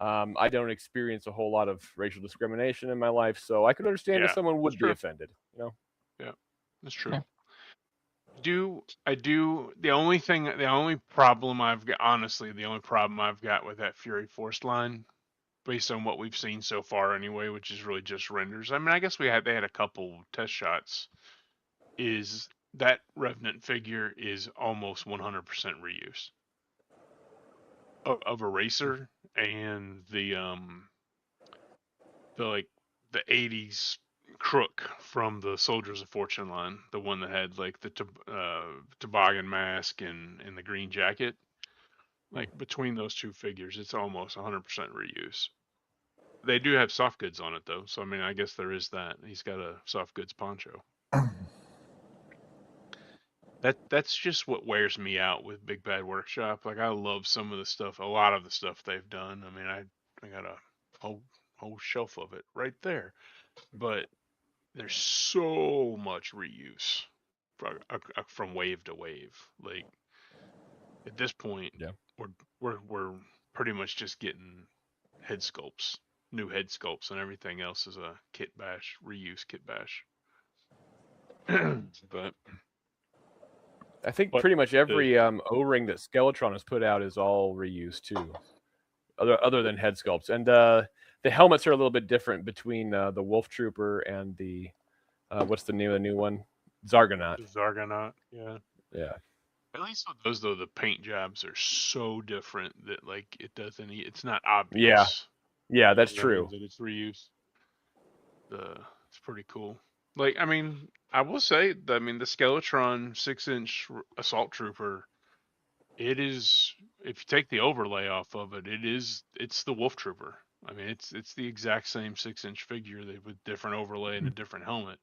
I don't experience a whole lot of racial discrimination in my life, so I could understand if someone would be offended. You know? Yeah, that's true. I do. The only problem I've got, honestly, the only problem I've got with that Fury Force line, based on what we've seen so far anyway, which is really just renders. I mean, I guess they had a couple test shots. Is that Revenant figure is almost 100% reuse of a racer and the like the 80s crook from the Soldiers of Fortune line, the one that had like the toboggan mask and the green jacket. Like between those two figures, it's almost 100% reuse. They do have soft goods on it though, so I mean, I guess there is that. He's got a soft goods poncho. That's just what wears me out with Big Bad Workshop. Like I love some of the stuff, a lot of the stuff they've done. I mean, I got a whole shelf of it right there, but there's so much reuse from wave to wave. Like at this point, we're pretty much just getting head sculpts, new head sculpts, and everything else is a kit bash, reuse kit bash. But I think pretty much every O-ring that Skeletron has put out is all reused too, other than head sculpts. And the helmets are a little bit different between the Wolf Trooper and the what's the name of the new one? Zargonaut. Zargonaut, yeah. Yeah. At least with those though, the paint jobs are so different that like it's not obvious. Yeah, that's true. That it's reused. It's pretty cool. Like, I mean, I will say, the Skeletron 6-inch Assault Trooper, it is, if you take the overlay off of it, it's the Wolf Trooper. I mean, it's the exact same 6-inch figure with different overlay and a different helmet,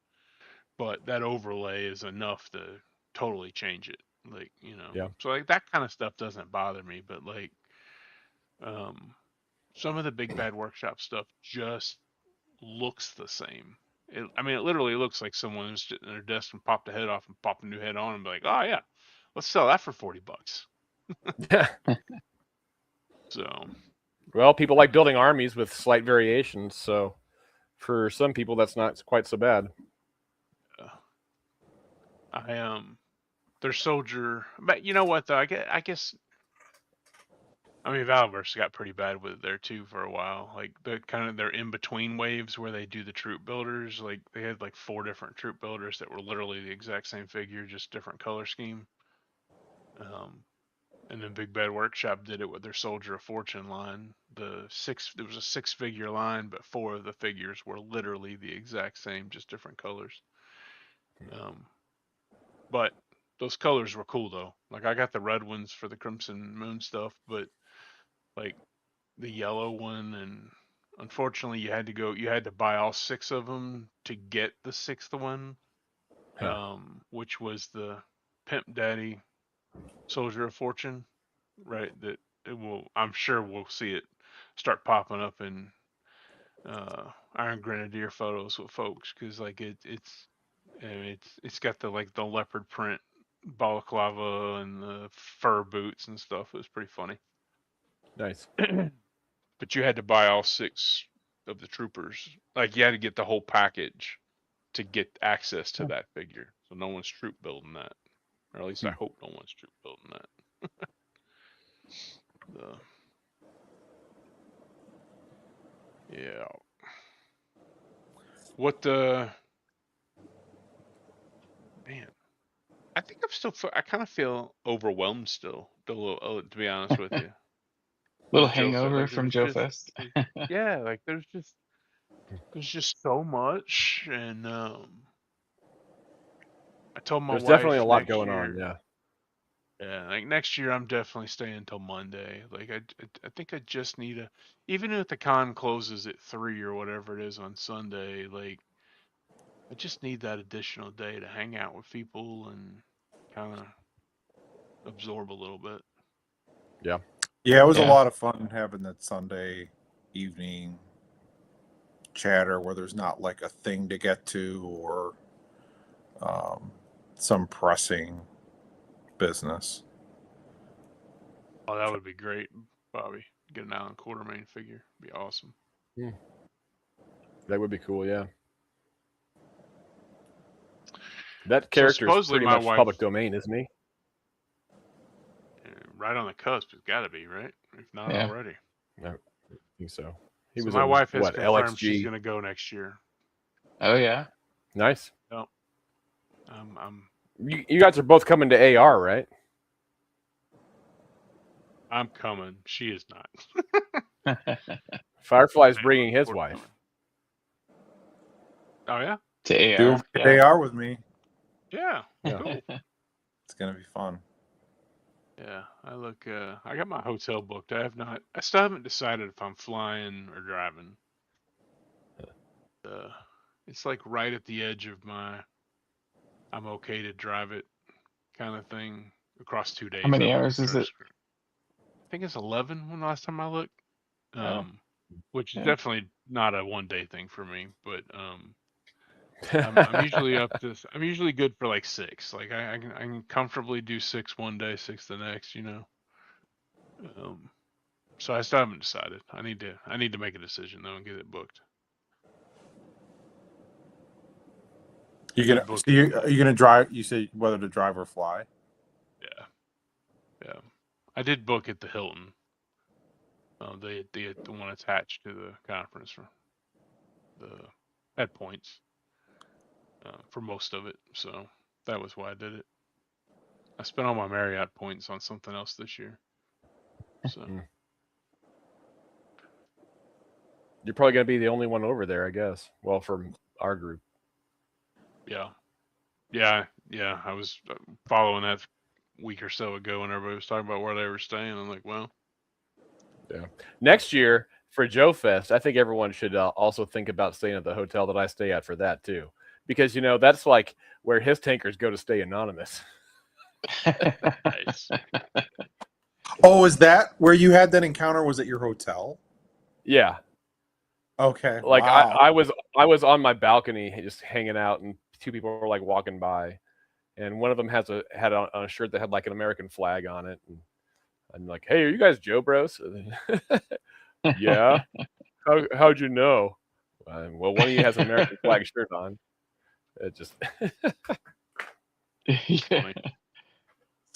but that overlay is enough to totally change it. Like, you know, so like that kind of stuff doesn't bother me, but like, some of the Big Bad Workshop stuff just looks the same. It literally looks like someone was sitting at their desk and popped a head off and popped a new head on and be like, oh yeah, let's sell that for $40. So, well, people like building armies with slight variations, so for some people that's not quite so bad. Their soldier, but you know what though? I guess Valverse got pretty bad with it there too for a while. Like the kind of their in between waves where they do the troop builders. Like they had like 4 different troop builders that were literally the exact same figure, just different color scheme. And then Big Bad Workshop did it with their Soldier of Fortune line. There was a 6-figure line, but 4 of the figures were literally the exact same, just different colors. But those colors were cool though. Like I got the red ones for the Crimson Moon stuff, but like the yellow one, and unfortunately you had to buy all 6 of them to get the 6th one, which was the Pimp Daddy Soldier of Fortune, right? That I'm sure we'll see it start popping up in Iron Grenadier photos with folks, because like it's got the leopard print balaclava and the fur boots and stuff. It was pretty funny. Nice. But you had to buy all 6 of the troopers. Like you had to get the whole package to get access to that figure. So no one's troop building that, or at least I hope no one's troop building that. Yeah. What man? I think I kind of feel overwhelmed still, to be honest with you. Little hangover from JoeFest. Yeah, like there's just so much, and I told my wife there's definitely a lot next going year, on. Yeah. Yeah, like next year, I'm definitely staying until Monday. Like I think I just need even if the con closes at 3 or whatever it is on Sunday, like I just need that additional day to hang out with people and kind of absorb a little bit. Yeah. Yeah, it was a lot of fun having that Sunday evening chatter where there's not like a thing to get to or some pressing business. Oh, that would be great, Bobby. Get an Allen Quartermain figure. Be awesome. Yeah. That would be cool, yeah. That character is pretty much public domain, isn't he? Right on the cusp. It's got to be, right? If not already. I think so. He was my wife has confirmed she's going to go next year. Oh yeah, nice. Yep. You guys are both coming to AR, right? I'm coming. She is not. Firefly's bringing his wife. Oh yeah. To AR. Do AR with me. Yeah. Cool. It's gonna be fun. Yeah, I got my hotel booked. I still haven't decided if I'm flying or driving. It's like right at the edge of I'm okay to drive it kind of thing across 2 days. How many hours is it? I think it's 11 when last time I looked. Which is definitely not a 1 day thing for me, but I'm usually I'm usually good for like 6. Like I can comfortably do 6 1 day, 6 the next, you know. So I still haven't decided. I need to make a decision though and get it booked. Are you gonna drive? You say whether to drive or fly? Yeah. I did book at the Hilton. The one attached to the conference at points for most of it. So that was why I did it. I spent all my Marriott points on something else this year. So you're probably gonna be the only one over there, I guess. Well, from our group. Yeah. I was following that week or so ago when everybody was talking about where they were staying. I'm like, well, yeah. Next year for JoeFest, I think everyone should also think about staying at the hotel that I stay at for that too, because that's like where his tankers go to stay anonymous. Nice. Oh, is that where you had that encounter? Was at your hotel? Yeah. Okay. Like wow. I was on my balcony just hanging out, and 2 people were like walking by, and one of them had on a shirt that had like an American flag on it, and I'm like, "Hey, are you guys Joe Bros?" Yeah. How'd you know? Well, one of you has an American flag shirt on. It just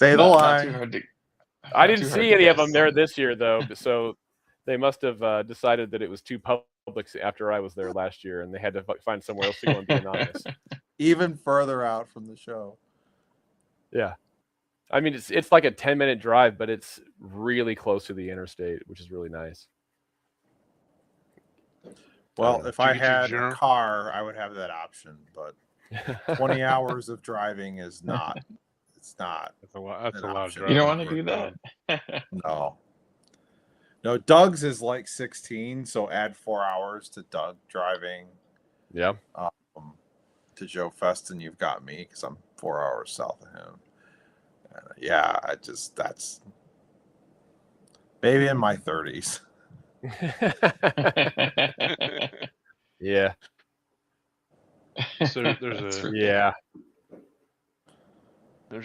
Say the line. I didn't see any of them there this year, though. So they must have decided that it was too public after I was there last year, and they had to find somewhere else to go and be anonymous. Even further out from the show. Yeah. I mean, it's like a 10-minute drive, but it's really close to the interstate, which is really nice. Well, if I had a car, I would have that option, but 20 hours of driving is not. It's not. That's a lot of driving. You don't want to do that? No, Doug's is like 16, so add 4 hours to Doug driving. Yeah. To JoeFest, and you've got me because I'm 4 hours south of him. Yeah, that's maybe in my 30s. Yeah. So there's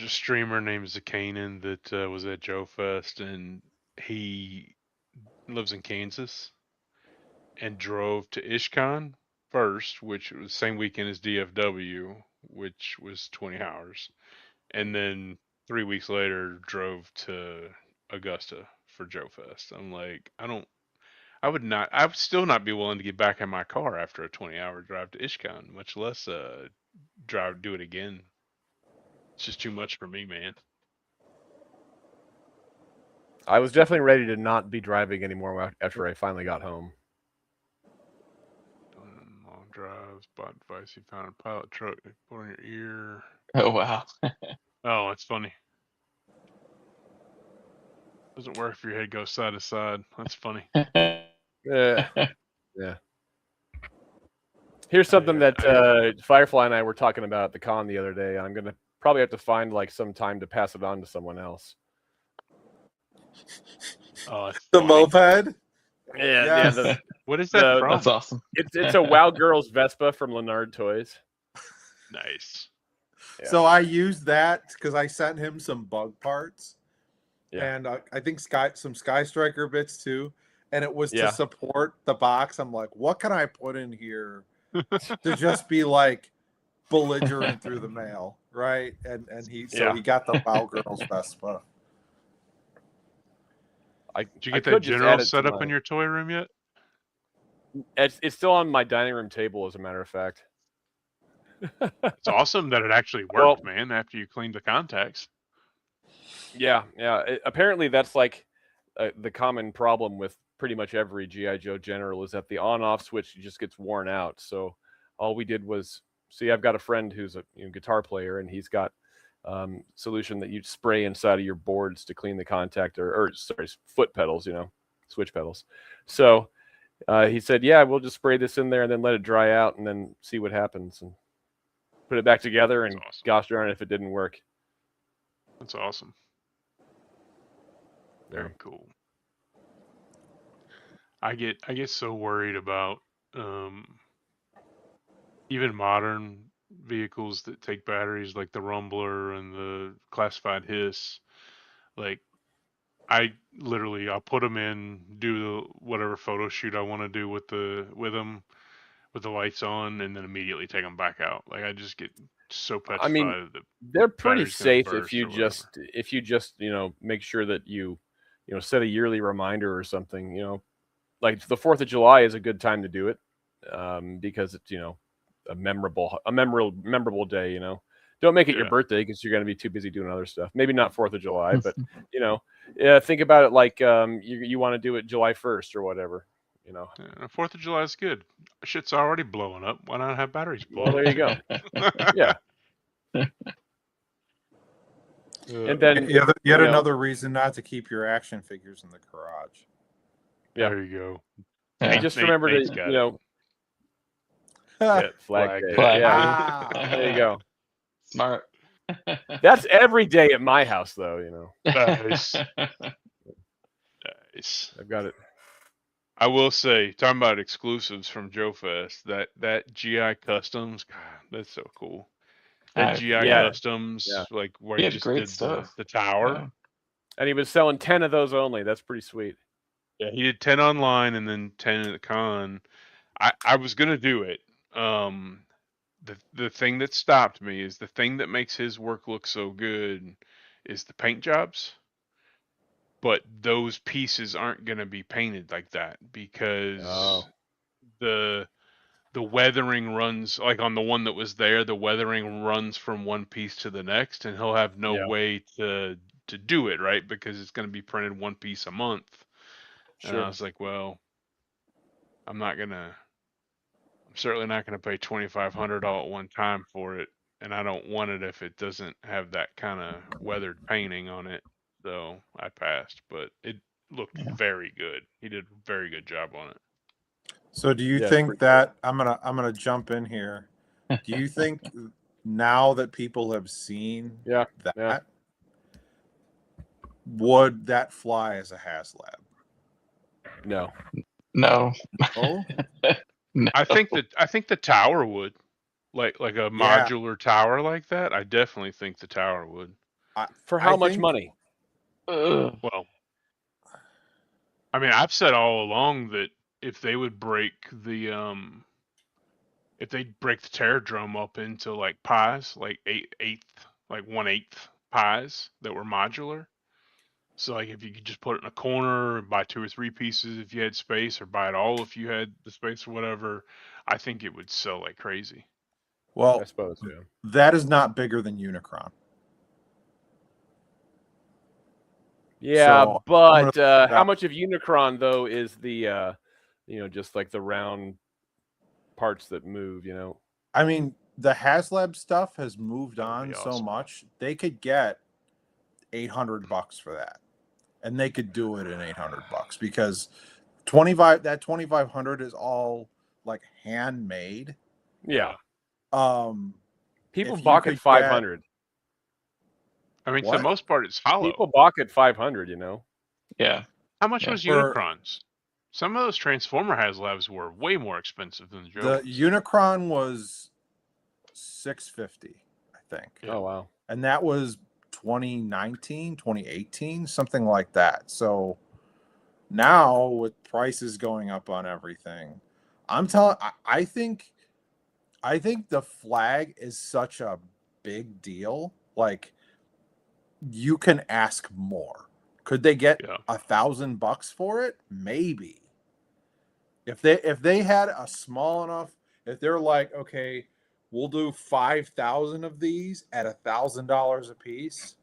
a streamer named Zakanen that was at JoeFest, and he lives in Kansas and drove to IshCon first, which was the same weekend as DFW, which was 20 hours. And then 3 weeks later drove to Augusta for JoeFest. I'm like, I would still not be willing to get back in my car after a 20-hour drive to IshCon, much less do it again. It's just too much for me, man. I was definitely ready to not be driving anymore after I finally got home. Long drives, bought device, you found a pilot truck, they put on your ear. Oh wow. Oh, it's funny. Doesn't work if your head goes side to side. That's funny. Yeah. Here's something that Firefly and I were talking about at the con the other day. I'm gonna probably have to find like some time to pass it on to someone else. Oh, that's the funny. moped. Yeah. What is that from? That's awesome. It's a Wow Girls Vespa from Leonard Toys. Nice. Yeah. So I used that because I sent him some bug parts, Yeah. and I think some Sky Striker bits too. And it was Yeah. to support the box. I'm like, what can I put in here to just be like belligerent through the mail, right? And he got the Wow Girls Vespa. Did you get that general set up in your toy room yet? It's still on my dining room table, as a matter of fact. It's awesome that it actually worked, man, after you cleaned the contacts. Yeah. Apparently, that's like the common problem with pretty much every GIJoe General is that the on-off switch just gets worn out. So all we did was, I've got a friend who's a guitar player, and he's got solution that you spray inside of your boards to clean the contact or foot pedals, switch pedals. So he said, yeah, we'll just spray this in there and then let it dry out and then see what happens and put it back together. And awesome. Gosh darn it if it didn't work. That's awesome. Very cool. I get so worried about even modern vehicles that take batteries, like the Rumbler and the Classified Hiss. Like, I'll put them in, do whatever photo shoot I want to do with them, with the lights on, and then immediately take them back out. Like, I just get so petrified. I mean, they're pretty safe if you just make sure that you set a yearly reminder or something. Like the 4th of July is a good time to do it because it's a memorable day. Don't make it your birthday because you're going to be too busy doing other stuff. Maybe not 4th of July, but think about it like you want to do it July 1st or whatever. 4th of July is good. Shit's already blowing up. Why not have batteries blow up? There you go. Yeah. And then yet another reason not to keep your action figures in the garage. Yeah. There you go. Yeah. Just remember to flag day. Yeah. There you go. Smart. That's every day at my house, though. Nice. I've got it. I will say, talking about exclusives from JoeFest, that GI Customs, God, that's so cool. That GI Customs, like where he just did the tower. Yeah. And he was selling 10 of those only. That's pretty sweet. Yeah, he did 10 online and then 10 at the con. I was going to do it. The thing that stopped me is the thing that makes his work look so good is the paint jobs. But those pieces aren't going to be painted like that because the weathering runs, like on the one that was there, the weathering runs from one piece to the next, and he'll have no way to do it, right? Because it's going to be printed one piece a month. Sure. And I was like, well, I'm certainly not going to pay $2,500 all at one time for it, and I don't want it if it doesn't have that kind of weathered painting on it. So I passed, but it looked very good. He did a very good job on it. So do you think that I'm gonna jump in here? Do you think now that people have seen that, would that fly as a HasLab? No. Oh, no. I think the tower would, like a modular tower like that. I definitely think the tower would. For how much money? Well, I mean, I've said all along that if they would break the tear drum up into like pies, like 1/8 pies that were modular. So like if you could just put it in a corner, buy 2 or 3 pieces if you had space, or buy it all if you had the space or whatever, I think it would sell like crazy. Well, I suppose, that is not bigger than Unicron. Yeah, so but how much of Unicron though is the just like the round parts that move, I mean, the HasLab stuff has moved on so much. They could get $800 for that. and they could do it in $800 because 2500 is all like handmade. Yeah. People if you balk at could 500. I mean, for the What? most part, it's hollow. People balk at 500, you know? Yeah. How much Yeah. was Unicron's? Some of those Transformer HasLabs were way more expensive than the The Joes. Unicron was $650, I think. Yeah. Oh, wow. And that was 2019, 2018, something like that. So now with prices going up on everything, I think the flag is such a big deal. Like, you can ask more. Could they get $1,000 for it? Maybe. If they had a small enough, if they're like, okay, we'll do 5,000 of these at $1,000 a piece.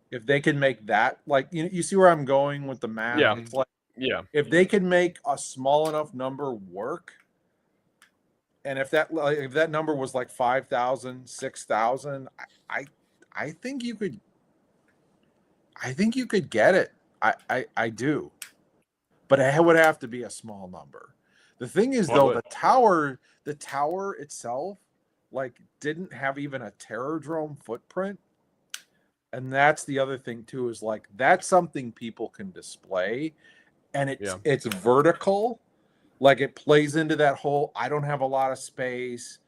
If they can make that, like, you see where I'm going with the math. Yeah. It's like, yeah, if they can make a small enough number work, and if that number was like 5,000, 6,000, I think you could. I think you could get it. I do, but it would have to be a small number. The thing is, though, the tower itself, like, didn't have even a Terradrome footprint, and that's the other thing too. Is like, that's something people can display, and it's vertical, like it plays into that whole. I don't have a lot of space.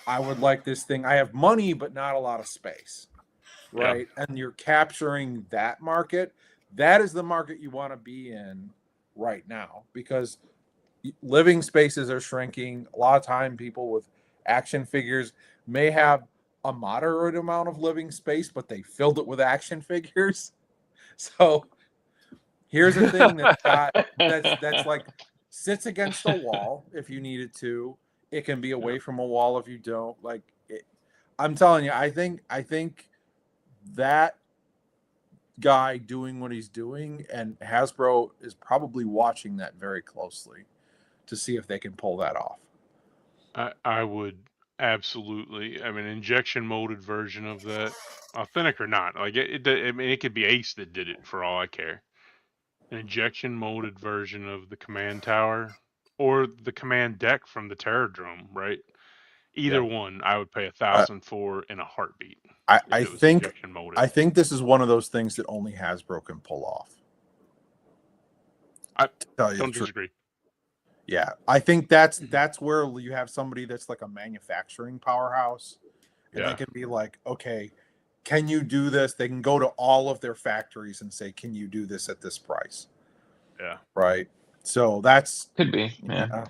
I would like this thing. I have money, but not a lot of space. Right. Yeah. And you're capturing that market. That is the market you want to be in right now, because living spaces are shrinking. A lot of time people with action figures may have a moderate amount of living space, but they filled it with action figures. So here's a thing that's like sits against a wall if you need it to. It can be away from a wall if you don't. Like it, I'm telling you, I think that guy doing what he's doing, and Hasbro is probably watching that very closely to see if they can pull that off. I would absolutely. I mean, injection molded version of that, authentic or not. Like I mean, it could be Ace that did it for all I care. An injection molded version of the command tower or the command deck from the Terradrome, right? Either one, I would pay 1,000 for in a heartbeat. I think this is one of those things that only Hasbro can pull off. I don't disagree. Yeah, I think that's where you have somebody that's like a manufacturing powerhouse, and they can be like, okay, can you do this? They can go to all of their factories and say, can you do this at this price? Yeah. Right. So that's could be. Yeah.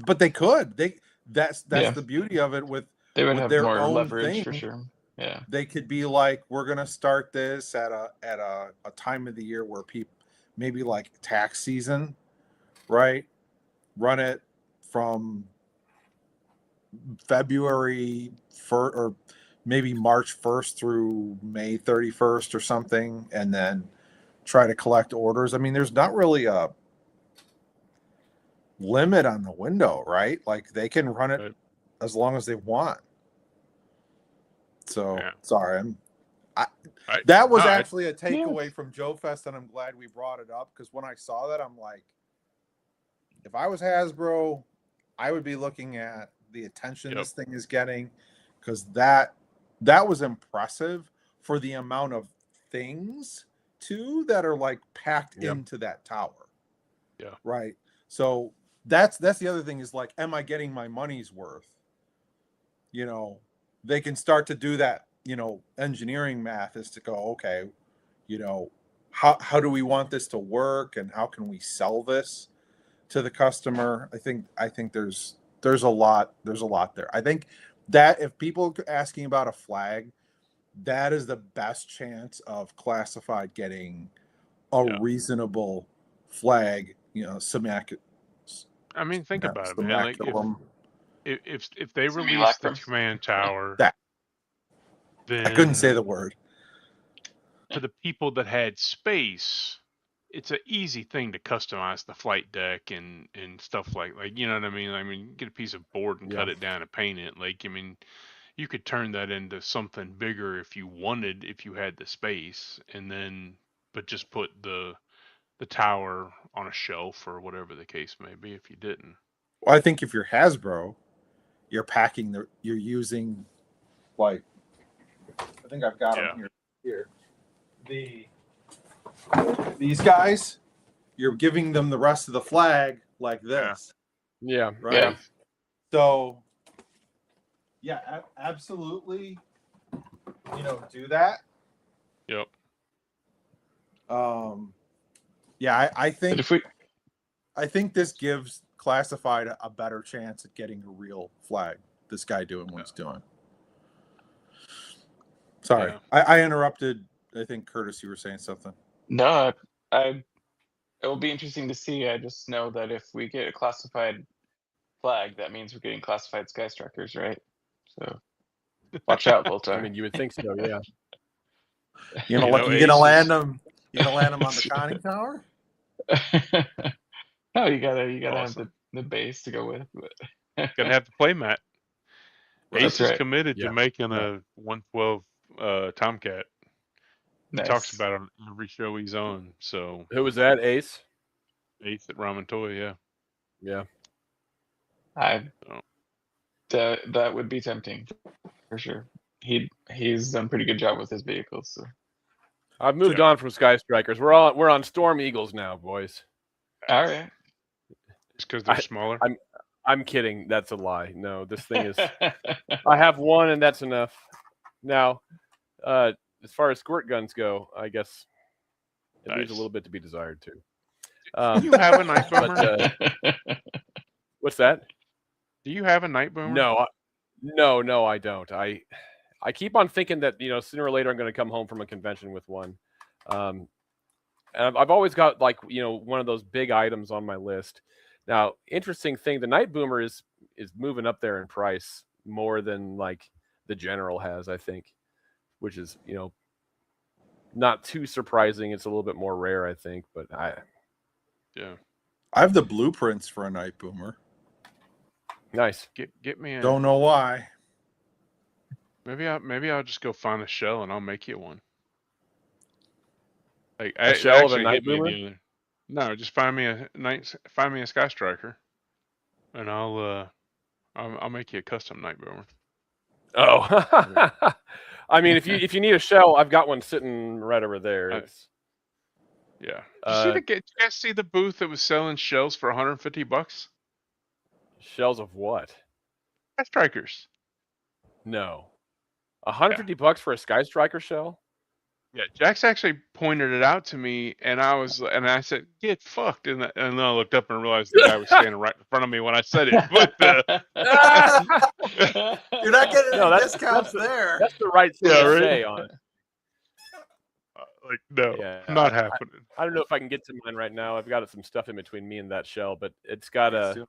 But they could. That's the beauty of it with they would have their more own leverage thing. for sure. Yeah. They could be like, we're gonna start this at a time of the year where people maybe like tax season, right? Run it from February 1st or maybe March 1st through May 31st or something, and then try to collect orders. I mean, there's not really a limit on the window, right? Like, they can run it as long as they want. So sorry, that was actually a takeaway from JoeFest, and I'm glad we brought it up, because when I saw that, I'm like, if I was Hasbro, I would be looking at the attention this thing is getting, because that was impressive for the amount of things too that are like packed into that tower. Yeah. Right. So that's the other thing, is like, am I getting my money's worth? You know, they can start to do that, engineering math, is to go, okay, how do we want this to work, and how can we sell this to the customer? I think there's a lot there. I think that if people are asking about a flag, that is the best chance of Classified getting a reasonable flag, I mean, think about it, man. Like, if they release the command tower, then I couldn't say the word. For the people that had space, it's an easy thing to customize the flight deck and stuff like, you know what I mean? I mean, get a piece of board and cut it down and paint it. Like, I mean, you could turn that into something bigger if you wanted, if you had the space, and then but just put the tower on a shelf or whatever the case may be if you didn't. Well, I think if you're Hasbro, you're using like, I think I've got them here. These guys, you're giving them the rest of the flag like this. Yeah. Right. Yeah. So, yeah, absolutely. Do that. Yep. Yeah, I think. But I think this gives Classified a better chance at getting a real flag. This guy doing what he's doing. Sorry, I interrupted. I think Curtis, you were saying something. No, it will be interesting to see. I just know that if we get a classified flag, that means we're getting classified Sky Strikers, right? So watch out, Voltar. I mean, you would think so, yeah. You're gonna land them. You're gonna land them on the conning tower. No, you gotta Awesome. have the base to go with. Gotta have the play mat. Ace is committed to making a 112 Tomcat. He talks about it on every show he's on. So who was that? Ace at Ramen Toy, yeah. That would be tempting for sure. He's done a pretty good job with his vehicles. So. I've moved on from Sky Strikers. We're on Storm Eagles now, boys. All right. Just because they're smaller. I'm kidding. That's a lie. No, this thing is. I have one, and that's enough. Now, as far as squirt guns go, I guess it leaves a little bit to be desired too. Do you have a night boomer? What's that? Do you have a night boomer? No, I don't. I keep on thinking that sooner or later I'm going to come home from a convention with one. And I've always got one of those big items on my list. Now, interesting thing, the Night Boomer is moving up there in price more than like the General has, I think, which is not too surprising. It's a little bit more rare, I think, but I have the blueprints for a Night Boomer. Nice. Get me. Don't know why. Maybe I'll just go find a shell and I'll make you one. Like a shell of a Night Boomer. No, just find me a Sky Striker, and I'll make you a custom Night Boomer. Oh, I mean, if you need a shell, I've got one sitting right over there. Yeah. Did you guys see the booth that was selling shells for $150? Shells of what? Sky Strikers. No, $150 for a Sky Striker shell. Yeah, Jax actually pointed it out to me, and I said, "Get fucked!" And then I looked up and realized the guy was standing right in front of me when I said it. But you're not getting any discounts there. That's the right thing to say on it. Not happening. I don't know if I can get to mine right now. I've got some stuff in between me and that shell, but it's got the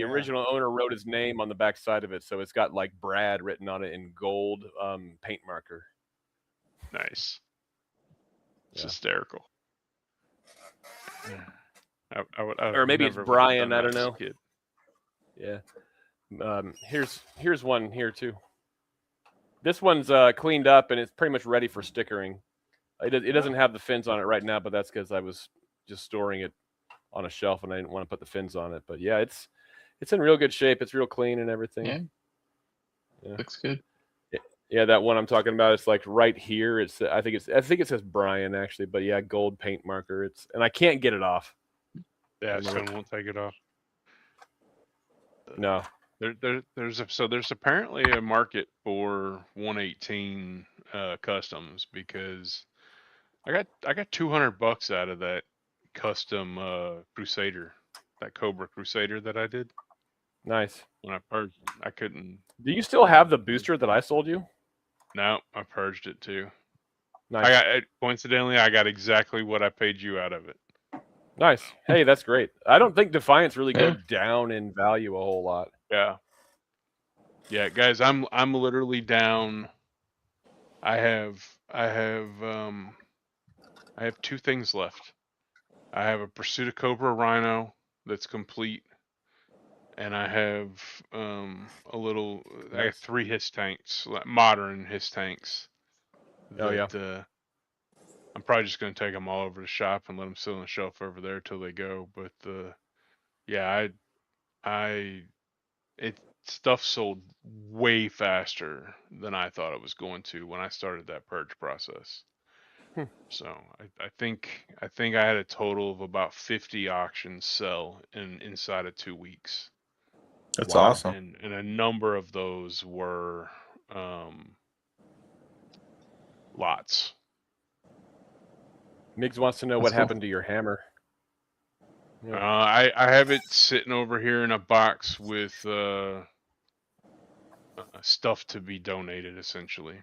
original owner wrote his name on the back side of it, so it's got like Brad written on it in gold paint marker. Nice. It's hysterical. Or maybe it's Brian. I don't know. Yeah. Here's one here too. This one's cleaned up and it's pretty much ready for stickering. It doesn't have the fins on it right now, but that's because I was just storing it on a shelf and I didn't want to put the fins on it. But yeah, it's in real good shape. It's real clean and everything. Yeah. Looks good. Yeah, that one I'm talking about, it's like right here. I think it says Brian actually, but yeah, gold paint marker. And I can't get it off. Yeah, Stone won't take it off. No. There's apparently a market for 118 customs because I got $200 out of that custom Crusader, that Cobra Crusader that I did. Nice. When I purged, I couldn't. Do you still have the booster that I sold you? No, I purged it too. Nice. Coincidentally, I got exactly what I paid you out of it. Nice. Hey, that's great. I don't think Defiance really go down in value a whole lot. Yeah. Yeah, guys, I'm literally down. I have two things left. I have a Pursuit of Cobra Rhino that's complete, and I have a little. I got 3 HISS tanks, modern HISS tanks. That, I'm probably just gonna take them all over to the shop and let them sit on the shelf over there till they go. But yeah, stuff sold way faster than I thought it was going to when I started that purge process. So I think I had a total of about 50 auctions sell inside of 2 weeks. That's awesome. And a number of those were lots. Miggs wants to know what happened to your hammer. Yeah. I have it sitting over here in a box with stuff to be donated, essentially.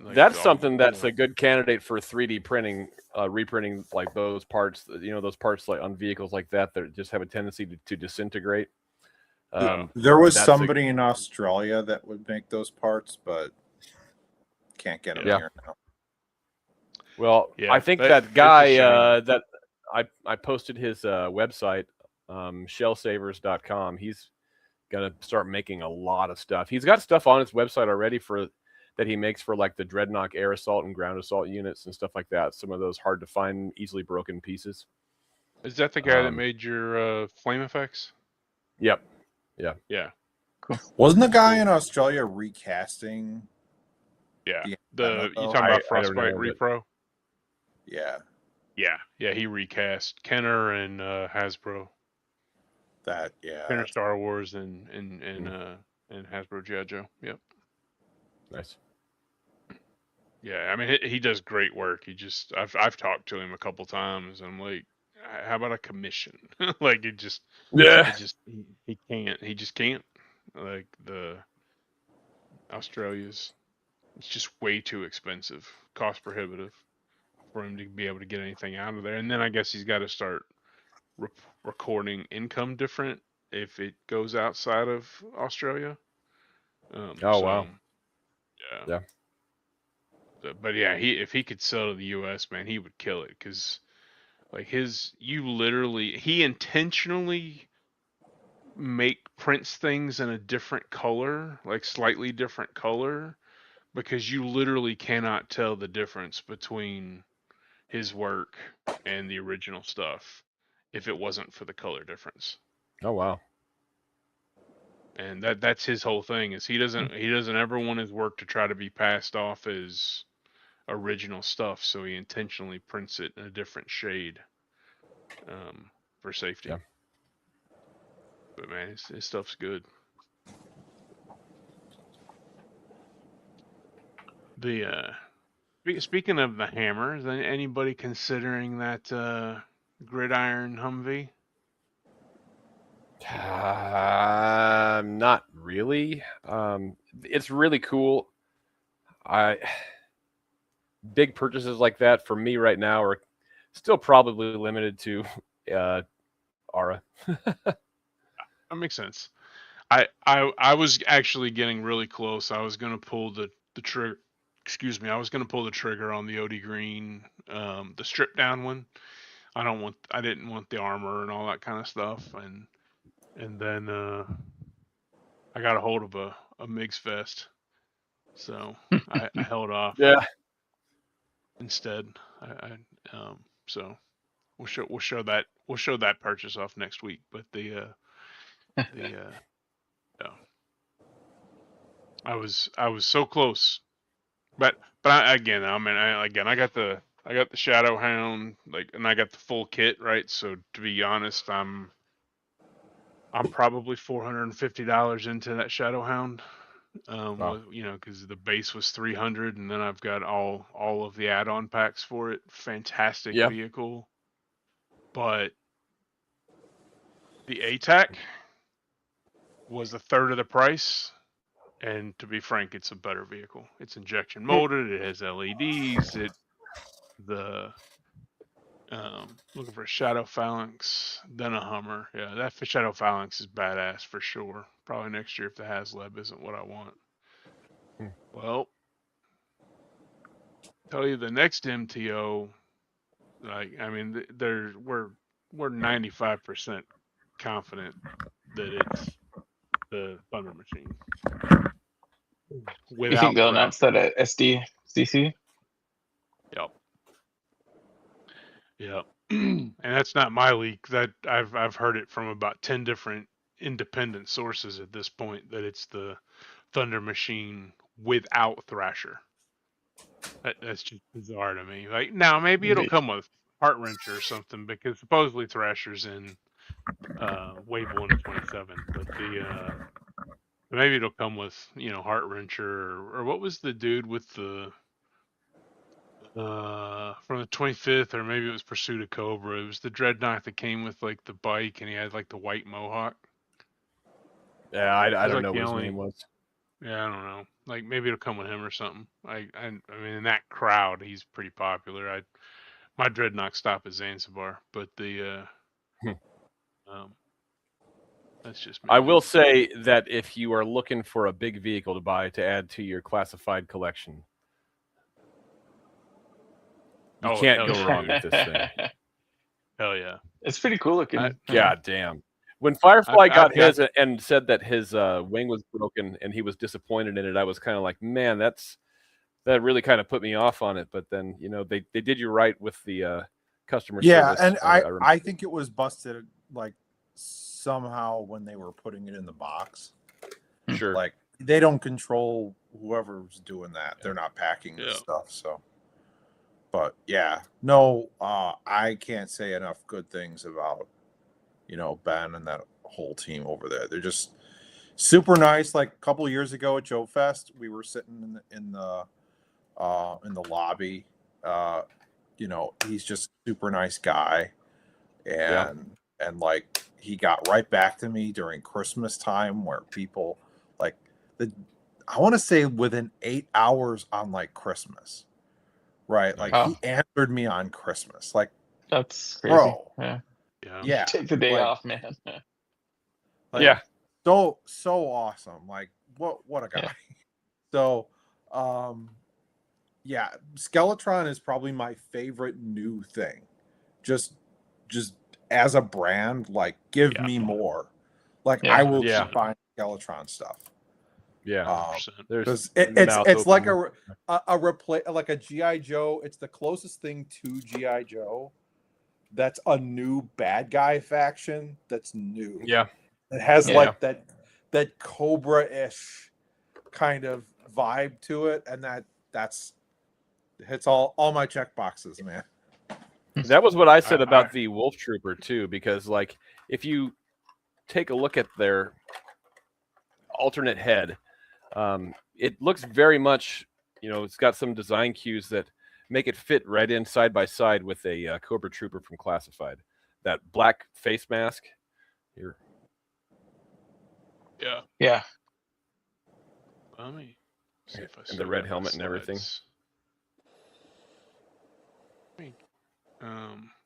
Like that's something that's a good candidate for 3D printing, reprinting like those parts. Those parts like on vehicles like that just have a tendency to disintegrate. There was somebody in Australia that would make those parts, but can't get them here now. Well, I think that guy that I posted his website, shellsavers.com. He's gonna start making a lot of stuff. He's got stuff on his website already that he makes for like the Dreadnought air assault and ground assault units and stuff like that. Some of those hard to find, easily broken pieces. Is that the guy that made your flame effects? Yep. Yeah. Yeah. Cool. Wasn't the guy in Australia recasting? Yeah. You talking about Frostbite Repro? Yeah. Yeah. He recast Kenner and Hasbro. Kenner Star Wars and Hasbro GIJoe. Yep. Nice. Yeah, I mean he does great work. I've talked to him a couple times. And I'm like, how about a commission? Like he just can't. Like the Australia's, it's just way too expensive, cost prohibitive for him to be able to get anything out of there. And then I guess he's got to start recording income different if it goes outside of Australia. Wow. Yeah. But yeah, if he could sell to the U.S., man, he would kill it because, like he intentionally prints things in a different color, like slightly different color, because you literally cannot tell the difference between his work and the original stuff if it wasn't for the color difference. Oh wow. And that's his whole thing is he doesn't ever want his work to try to be passed off as original stuff, so he intentionally prints it in a different shade for safety. Yeah. But man, his stuff's good. Speaking of the hammer, is anybody considering that gridiron Humvee? Not really. It's really cool. Big purchases like that for me right now are still probably limited to Aura. That makes sense. I was actually getting really close. I was gonna pull the trigger. Excuse me. I was gonna pull the trigger on the OD Green, the stripped down one. I didn't want the armor and all that kind of stuff. And then I got a hold of a Miggs Fest, so I held off. Yeah. Instead, so we'll show that purchase off next week. But I was so close, but I got the Shadow Hound, and I got the full kit, right? So to be honest, I'm probably $450 into that Shadow Hound. Wow. Because the base was 300, and then I've got all of the add-on packs for it. Fantastic vehicle, but the ATAC was a third of the price. And to be frank, it's a better vehicle. It's injection molded. It has LEDs. Looking for a Shadow Phalanx, then a Hummer. Yeah, that Shadow Phalanx is badass for sure. Probably next year if the HasLab isn't what I want. Well, tell you the next MTO, we're 95% confident that the Thunder Machine. You think they'll announce that at SDCC? Yep. Yep. And that's not my leak. That I've heard it from about 10 different independent sources at this point that it's the Thunder Machine without Thrasher. That's just bizarre to me. Like, now maybe it'll come with Heart Wrencher or something, because supposedly Thrasher's in Wave 1 of 27, but maybe it'll come with, Heart Wrencher, or what was the dude with the from the 25th, or maybe it was Pursuit of Cobra. It was the Dreadnought that came with like the bike, and he had like the white mohawk. Yeah, I don't know what his name was. Yeah, I don't know. Like, maybe it'll come with him or something. I mean, in that crowd, he's pretty popular. My Dreadnought stop is Zanzibar, but the that's just me. I will say that if you are looking for a big vehicle to buy to add to your classified collection, you can't go wrong with this thing. Hell yeah. It's pretty cool looking. God damn. When Firefly got his and said that his wing was broken and he was disappointed in it, I was kind of like, man, that really kind of put me off on it. But then, they did you right with the customer service. Yeah, and I think it was busted like somehow when they were putting it in the box. Sure. Like, they don't control whoever's doing that. They're not packing the stuff, so. But yeah, no, I can't say enough good things about, Ben and that whole team over there. They're just super nice. Like, a couple of years ago at JoeFest, we were sitting in the lobby. He's just a super nice guy, and like, he got right back to me during Christmas time, where people like I want to say within 8 hours on like Christmas. Right, like he answered me on Christmas. Like, that's crazy. Bro, yeah. Take the day off, man. Like, so awesome. Like, what a guy. Yeah. So, Skeletron is probably my favorite new thing. Just as a brand, like, give me more. Like, I will keep buying Skeletron stuff. Yeah, it's like a replay, like a GIJoe. It's the closest thing to GIJoe that's a new bad guy faction that's new. Yeah, it has like that Cobra-ish kind of vibe to it, and that's hits all my check boxes, man. That was what I said about the Wolf Trooper too, because like, if you take a look at their alternate head. It looks very much, it's got some design cues that make it fit right in side by side with a Cobra Trooper from Classified. That black face mask here. Yeah. Let me see if I and the red helmet and everything.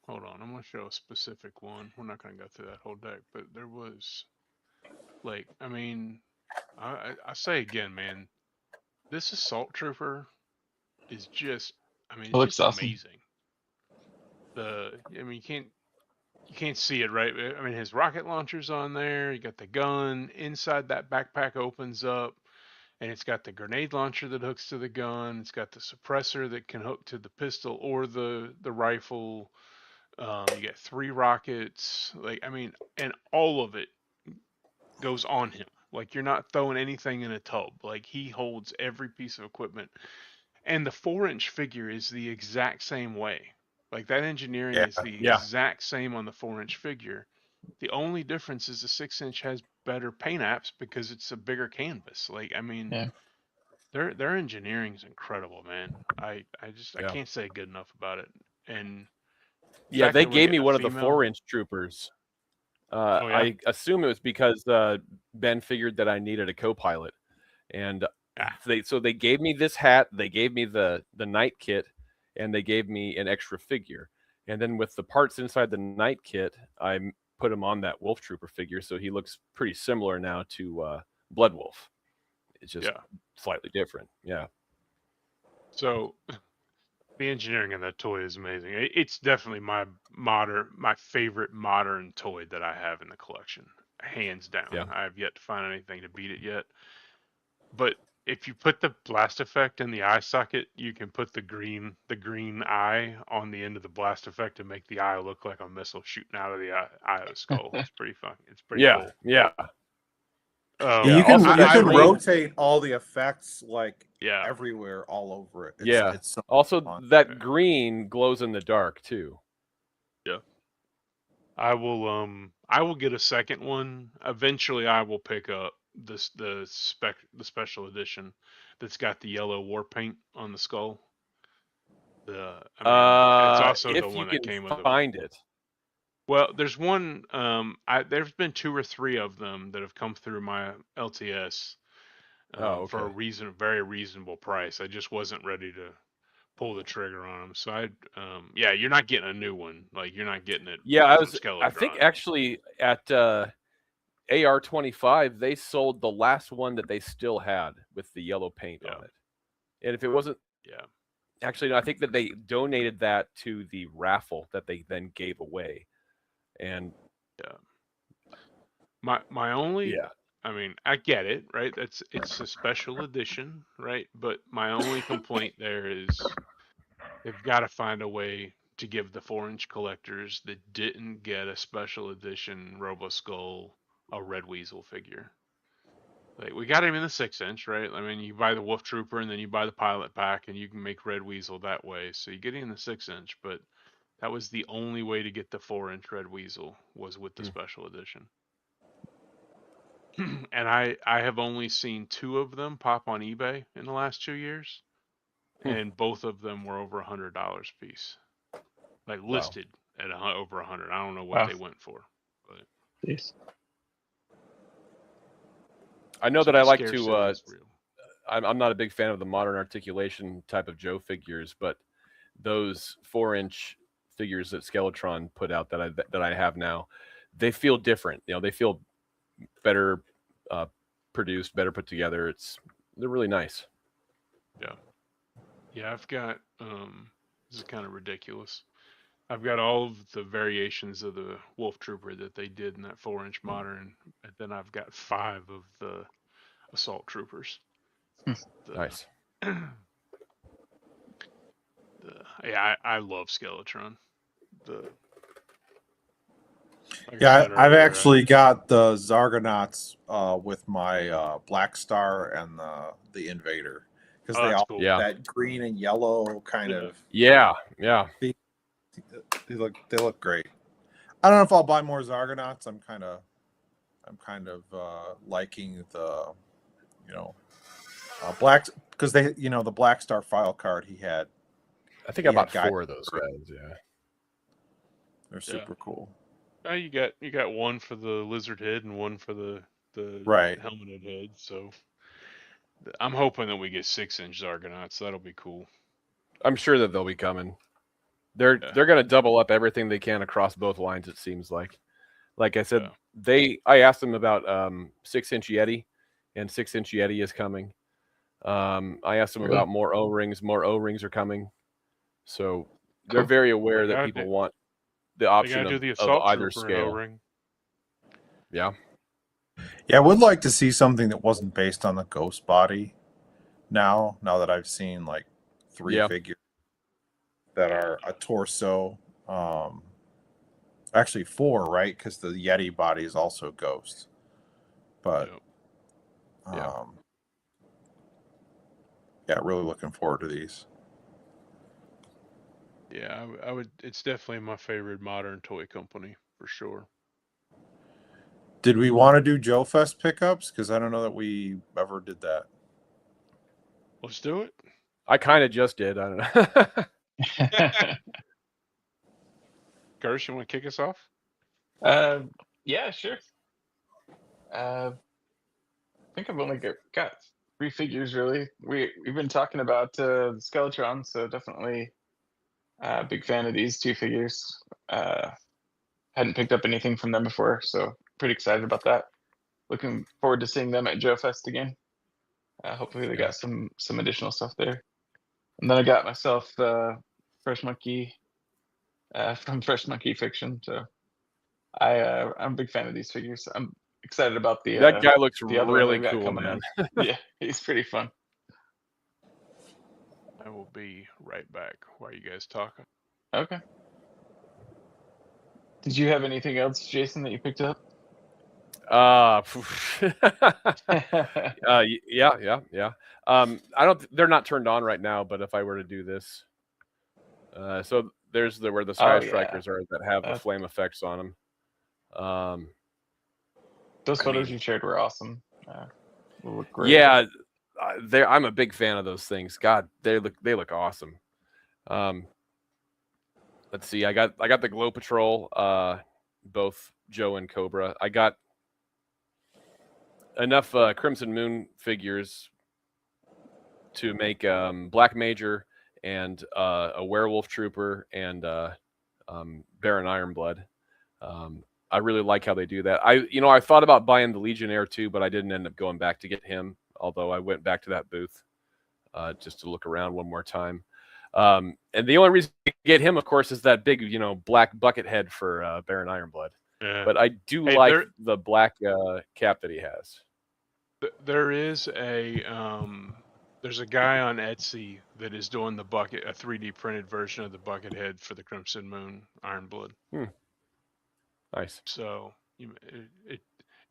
Hold on. I'm going to show a specific one. We're not going to go through that whole deck, but there was, like, I mean, I say again, man, this Assault Trooper is just, it's just awesome. amazing. You can't see it, right? I mean, his rocket launcher's on there. You got the gun inside that backpack opens up, and it's got the grenade launcher that hooks to the gun. It's got the suppressor that can hook to the pistol or the rifle. You get 3 rockets, and all of it goes on him. Like, you're not throwing anything in a tub. Like, he holds every piece of equipment. And the 4-inch figure is the exact same way. Like, that engineering is the exact same on the 4-inch figure. The only difference is the 6-inch has better paint apps because it's a bigger canvas. Like, their engineering is incredible, man. I can't say good enough about it. And they gave me one of the 4-inch troopers. I assume it was because Ben figured that I needed a co-pilot, and they gave me this hat, they gave me the night kit, and they gave me an extra figure. And then with the parts inside the night kit, I put him on that Wolf Trooper figure, so he looks pretty similar now to Blood Wolf. It's just slightly different. Yeah. So the engineering of that toy is amazing. It's definitely my favorite modern toy that I have in the collection. hands down. Yeah. I have yet to find anything to beat it yet. But if you put the blast effect in the eye socket, you can put the green eye on the end of the blast effect to make the eye look like a missile shooting out of the eye of the skull. It's pretty fun. It's pretty cool. Yeah. You can also that green, rotate all the effects like yeah, everywhere, all over it. It's so also fun. that green glows in the dark too. Yeah. I will get a second one. Eventually I will pick up the special edition that's got the yellow war paint on the skull. It's also the if you one that can came with find it. Well, there's one. There's been 2 or 3 of them that have come through my LTS for a very reasonable price. I just wasn't ready to pull the trigger on them. So you're not getting a new one. Like you're not getting it. Yeah, from I think actually at AR25 they sold the last one that they still had with the yellow paint on it. And if it wasn't, actually, no, I think that they donated that to the raffle that they then gave away. And my only I mean, I get it, right? It's a special edition, right? But my only complaint there is they've got to find a way to give the 4-inch collectors that didn't get a special edition Roboskull a Red Weasel figure. Like we got him in the 6-inch, right? I mean, you buy the Wolf Trooper and then you buy the pilot pack, and you can make Red Weasel that way. So you get him in the 6-inch, but that was the only way to get the 4-inch Red Weasel was with the special edition. And I have only seen 2 of them pop on eBay in the last 2 years, and both of them were over $100 a piece, like listed at over 100. I don't know what they went for, but I know that I like to. I'm not a big fan of the modern articulation type of Joe figures, but those 4-inch figures that Skeletron put out that I have now, they feel different. You know, they feel better produced, better put together. They're really nice. Yeah, I've got this is kind of ridiculous. I've got all of the variations of the Wolf Trooper that they did in that 4-inch modern, and then I've got 5 of the Assault Troopers. Nice. I love Skeletron. I've actually got the Zargonauts with my Black Star and the Invader, because they all that green and yellow kind of. They look great. I don't know if I'll buy more Zargonauts. I'm kind of liking the black, because they the Black Star file card he had. I think I bought 4 of those guys. Yeah, they're super cool. You got one for the lizard head and one for the helmeted head. So I'm hoping that we get 6-inch Zargonauts. That'll be cool. I'm sure that they'll be coming. They're going to double up everything they can across both lines. It seems like I said, I asked them about 6-inch Yeti, and 6-inch Yeti is coming. I asked them about more O-rings. More O-rings are coming. So they're very aware that people want the option of either scale. Yeah, I would like to see something that wasn't based on the Ghost body. Now that I've seen like 3 figures that are a torso, actually 4, right? Because the Yeti body is also Ghost. But really looking forward to these. Yeah, I would. It's definitely my favorite modern toy company for sure. Did we want to do JoeFest pickups? Because I don't know that we ever did that. Let's do it. I kind of just did. I don't know. Gersh, you want to kick us off? Yeah, sure. I think I've only got 3 figures really. We've been talking about the Skeletron, so definitely big fan of these 2 figures. Hadn't picked up anything from them before, so pretty excited about that. Looking forward to seeing them at JoeFest again. Hopefully they got some additional stuff there. And then I got myself Fresh Monkey from Fresh Monkey Fiction. So I'm a big fan of these figures. I'm excited about the that guy looks the other really one they've got cool, coming man. in. Yeah, he's pretty fun. I will be right back while you guys talk. Okay. Did you have anything else, Jason, that you picked up? Yeah. I don't. They're not turned on right now, but if I were to do this, so there's where the Sky Strikers are that have the flame effects on them. Those photos you shared were awesome. Look great. Yeah, I'm a big fan of those things. God, they look awesome. Let's see. I got the Glow Patrol, both Joe and Cobra. I got enough Crimson Moon figures to make Black Major and a Werewolf Trooper and Baron Ironblood. I really like how they do that. I thought about buying the Legionnaire too, but I didn't end up going back to get him. Although I went back to that booth just to look around one more time. And the only reason to get him, of course, is that big, black bucket head for Baron Ironblood. Yeah. But I do like the black cap that he has. There is there's a guy on Etsy that is doing a 3D printed version of the bucket head for the Crimson Moon Ironblood. Nice. So and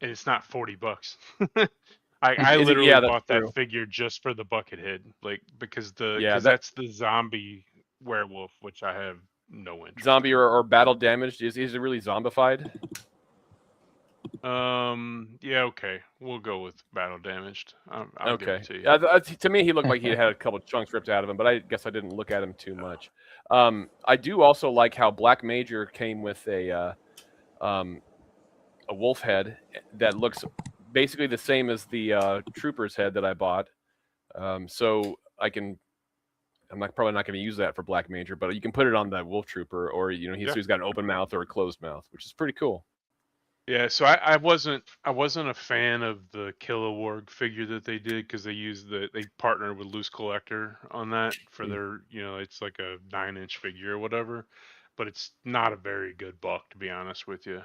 it's not $40. I literally bought that figure just for the bucket head, because that's the zombie werewolf, which I have no interest. Zombie or battle damaged? Is it really zombified? Yeah, okay. We'll go with battle damaged. I'll give it to you. To me, he looked like he had a couple chunks ripped out of him, but I guess I didn't look at him too much. I do also like how Black Major came with a wolf head that looks basically the same as the Trooper's head that I bought. So I'm probably not going to use that for Black Major, but you can put it on the Wolf Trooper, or he's got an open mouth or a closed mouth, which is pretty cool. Yeah, so I wasn't a fan of the Kilowog figure that they did, because they partnered with Loose Collector on that for their it's like a 9-inch figure or whatever, but it's not a very good buck, to be honest with you.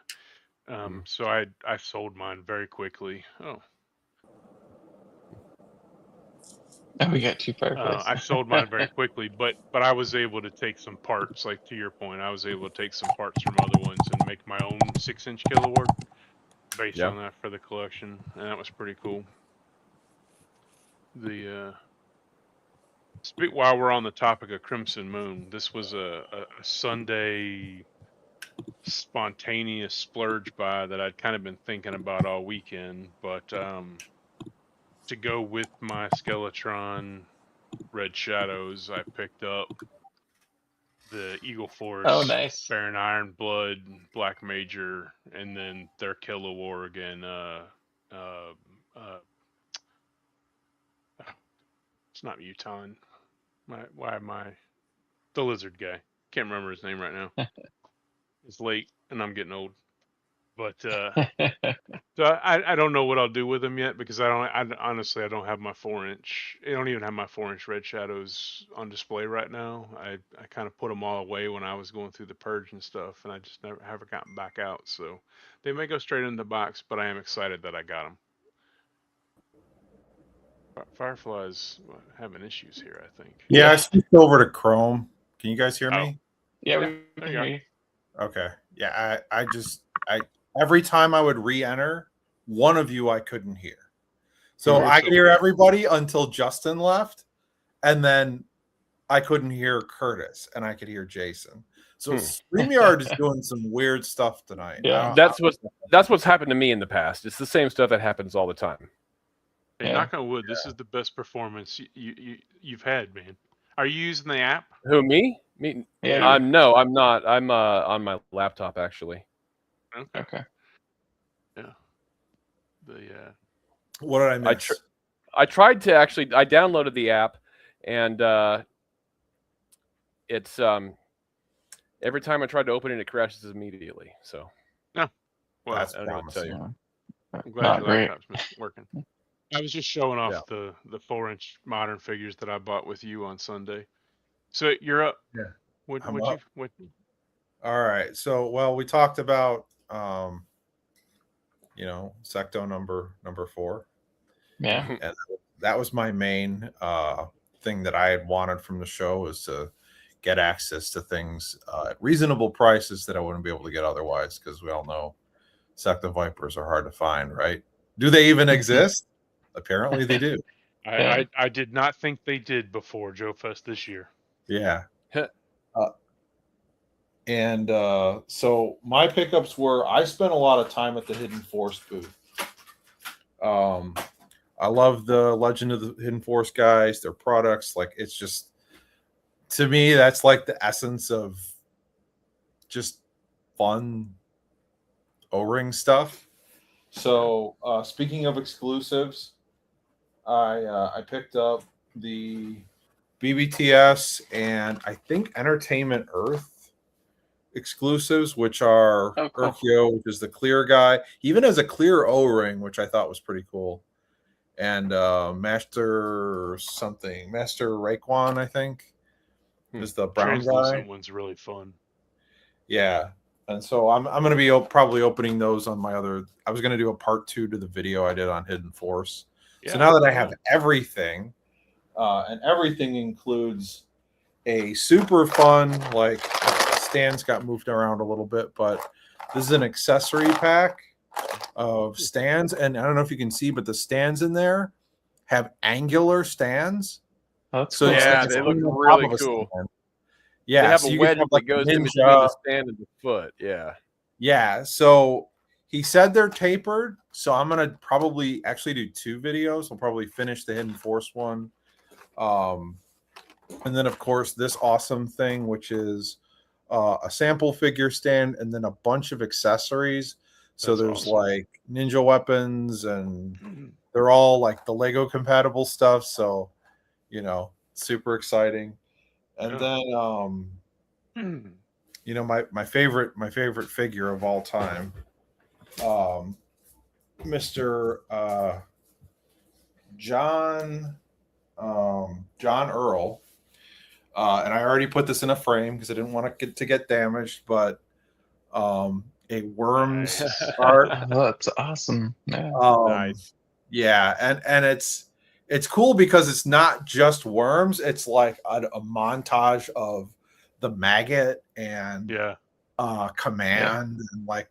So I sold mine very quickly. And we got 2 Fireflies. I sold mine very quickly, but I was able to take some parts, like to your point, I was able to take some parts from other ones and make my own 6-inch Kilowog based on that for the collection, and that was pretty cool. While we're on the topic of Crimson Moon, this was a Sunday spontaneous splurge buy that I'd kind of been thinking about all weekend, but to go with my Skeletron Red Shadows, I picked up the Eagle Force, nice. Baron Ironblood, Black Major, and then their Kilowog and it's not Muton. Why am I the lizard guy? Can't remember his name right now. It's late and I'm getting old. But so I don't know what I'll do with them yet, because honestly I don't have my 4-inch. I don't even have my 4-inch Red Shadows on display right now. I kind of put them all away when I was going through the purge and stuff, and I just haven't gotten back out. So they may go straight in the box, but I am excited that I got them. Firefly's having issues here, I think. Yeah, I switched over to Chrome. Can you guys hear me? Yeah, we can hear you. Okay. Yeah, I every time I would re-enter, one of you I couldn't hear. So I could hear everybody until Justin left, and then I couldn't hear Curtis, and I could hear Jason. So StreamYard is doing some weird stuff tonight. Yeah, that's what's happened to me in the past. It's the same stuff that happens all the time. Hey, knock on wood, this is the best performance you've had, man. Are you using the app? Who, me? Me? Yeah. No, I'm not. I'm on my laptop, actually. Okay. Yeah. What did I miss? I tried to actually. I downloaded the app, and it's every time I tried to open it, it crashes immediately. So. No. Well, that's I don't know what to tell you. I'm glad your laptop's working. I was just showing off the 4-inch modern figures that I bought with you on Sunday. So you're up. Yeah. What? All right. So, we talked about you know, Secto number 4. Yeah. And that was my main thing that I had wanted from the show, was to get access to things at reasonable prices that I wouldn't be able to get otherwise, because we all know Secto Vipers are hard to find, right? Do they even exist? Apparently they do. I did not think they did before JoeFest this year. Yeah. And so my pickups were, I spent a lot of time at the Hidden Force booth. I love the Legend of the Hidden Force guys, their products. Like, it's just, to me, that's like the essence of just fun O-ring stuff. So speaking of exclusives, I picked up the BBTS and I think Entertainment Earth exclusives, which are Urkio, which is the clear guy. He even has a clear O-ring, which I thought was pretty cool. And Master Raekwon, I think, is the brown Translucent guy. one's really fun. Yeah. And so I'm going to be probably opening those on my other. I was going to do a part 2 to the video I did on Hidden Force. Yeah, so now that I have everything, and everything includes a super fun, like, stands got moved around a little bit, but this is an accessory pack of stands. And I don't know if you can see, but the stands in there have angular stands. That's so cool. Yeah, they look really cool. Stand. Yeah, they have so a you wedge have, that goes in between the stand and the foot. Yeah. Yeah. So he said they're tapered. So I'm going to probably actually do 2 videos. I'll probably finish the Hidden Force one. And then, of course, this awesome thing, which is a sample figure stand and then a bunch of accessories. So there's awesome, like ninja weapons, and they're all like the Lego compatible stuff. So, you know, super exciting. And then, you know, my favorite figure of all time, Mr. John Earl. And I already put this in a frame because I didn't want to get damaged, but a Worms art. Oh, that's awesome. Yeah. Nice. Yeah, and it's cool because it's not just Worms. It's like a montage of the Maggot and Command, and like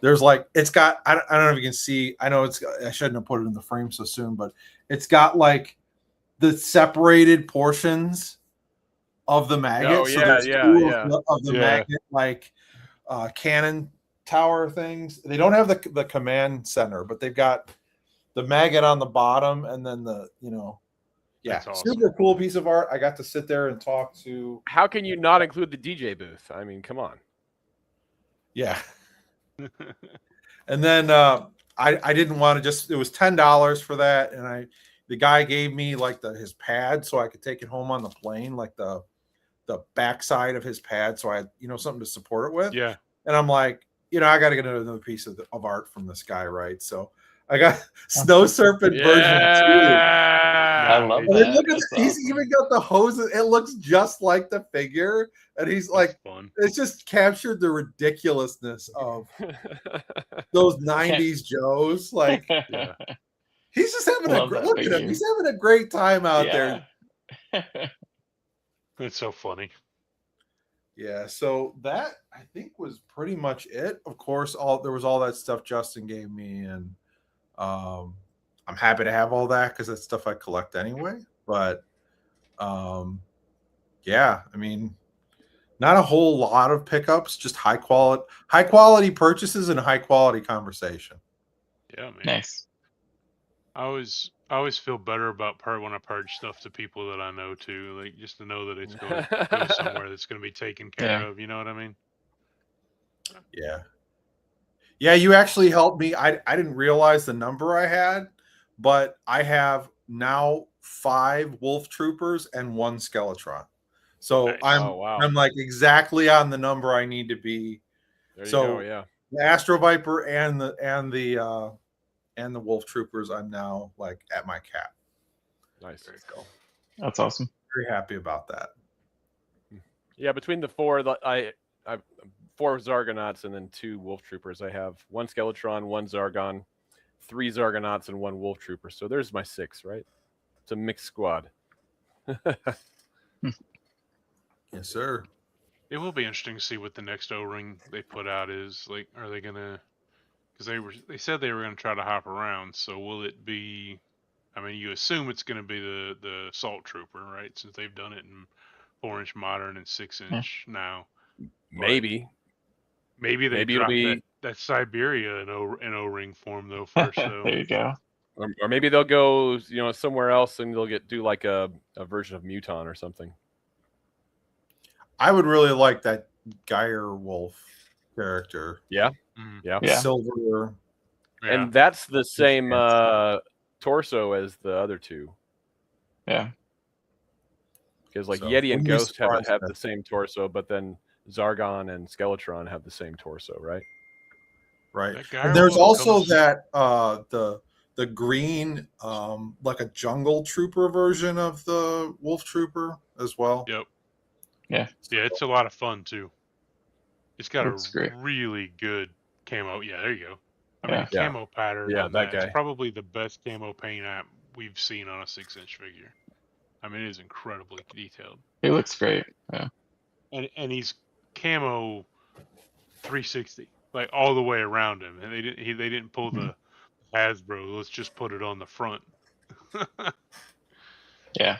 there's like, it's got, I don't know if you can see. I know I shouldn't have put it in the frame so soon, but it's got like the separated portions of the Maggot. Oh, yeah, so of the Maggot, like cannon tower things. They don't have the command center, but they've got the Maggot on the bottom, and then the, you know, awesome. Super cool piece of art. I got to sit there and talk to. How can you not include the DJ booth? I mean, come on. Yeah. And then I didn't want to just, it was $10 for that, and the guy gave me like his pad so I could take it home on the plane, like the backside of his pad, so I had, you know, something to support it with. Yeah. And I'm like, you know, I got to get another piece of art from this guy, right? So I got Snow Serpent version 2. I love that. Look at he's even got the hoses. It looks just like the figure, and he's like, it's just captured the ridiculousness of those 90s Joes. Like, he's just having look at him. He's having a great time out there. It's so funny. Yeah, so that I think was pretty much it. Of course, there was all that stuff Justin gave me, and I'm happy to have all that because that's stuff I collect anyway. But yeah, I mean, not a whole lot of pickups, just high quality purchases and high quality conversation. Yeah, man. Nice. I always feel better about when I purge stuff to people that I know too, like just to know that it's going to go somewhere that's going to be taken care of. You know what I mean? Yeah. Yeah, you actually helped me. I didn't realize the number I had, but I have now 5 Wolf Troopers and 1 Skeletron. So nice. I'm like exactly on the number I need to be. There you go, yeah. The Astro Viper and the Wolf Troopers, I'm now like at my cap. Nice. Very cool. That's awesome. Very happy about that. Yeah, between the 4, Zargonauts and then 2 Wolf Troopers. I have 1 Skeletron, 1 Zargon, 3 Zargonauts, and 1 Wolf Trooper. So there's my 6, right? It's a mixed squad. Yes, sir. It will be interesting to see what the next O-ring they put out is. Like, are they gonna? Because they said they were gonna try to hop around. So will it be? I mean, you assume it's gonna be the Assault Trooper, right? Since they've done it in 4-inch modern and 6-inch now. Maybe. Maybe they Maybe drop it'll be that Siberia in O-ring form though first. So There you go. or maybe they'll go, somewhere else and they'll do like a version of Muton or something. I would really like that Geyer Wolf character. Yeah. Yeah. Silver. yeah. And that's the same torso as the other 2. Yeah. Because like So, Yeti and wouldn't be Ghost have surprised the same torso, but then Zargon and Skeletron have the same torso, right? Right. That Geyer And there's Wolf also comes- that the green like a jungle trooper version of the Wolf Trooper as well. Yep. Yeah. Yeah, it's a lot of fun too. It's got Looks a great. really good camo. Yeah, there you go. I mean, Yeah. the camo pattern Yeah, on that that is guy. probably the best camo paint app we've seen on a 6-inch figure. I mean, it is incredibly detailed. He looks great. Yeah. And he's camo 360, like all the way around him. And they didn't pull the Hasbro. Let's just put it on the front. Yeah.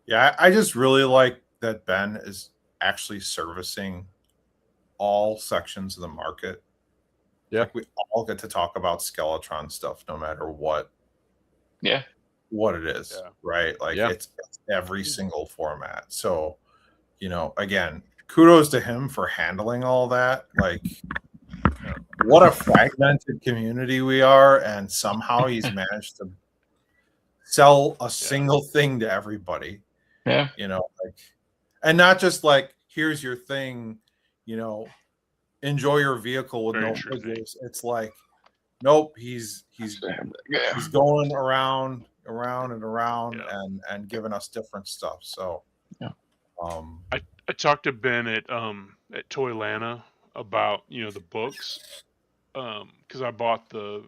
Yeah, I just really like that Ben is actually servicing all sections of the market. Yeah. Like we all get to talk about Skeletron stuff no matter what Yeah. what it is, Yeah. right? Like Yeah. it's every single format. So, again, kudos to him for handling all that. Like what a fragmented community we are, and somehow he's managed to sell a single thing to everybody. Yeah. And not just like, here's your thing, enjoy your vehicle with Very no interesting. figures. It's like, nope, he's going around and around and giving us different stuff. So I talked to Ben at Toylanta about the books, because I bought the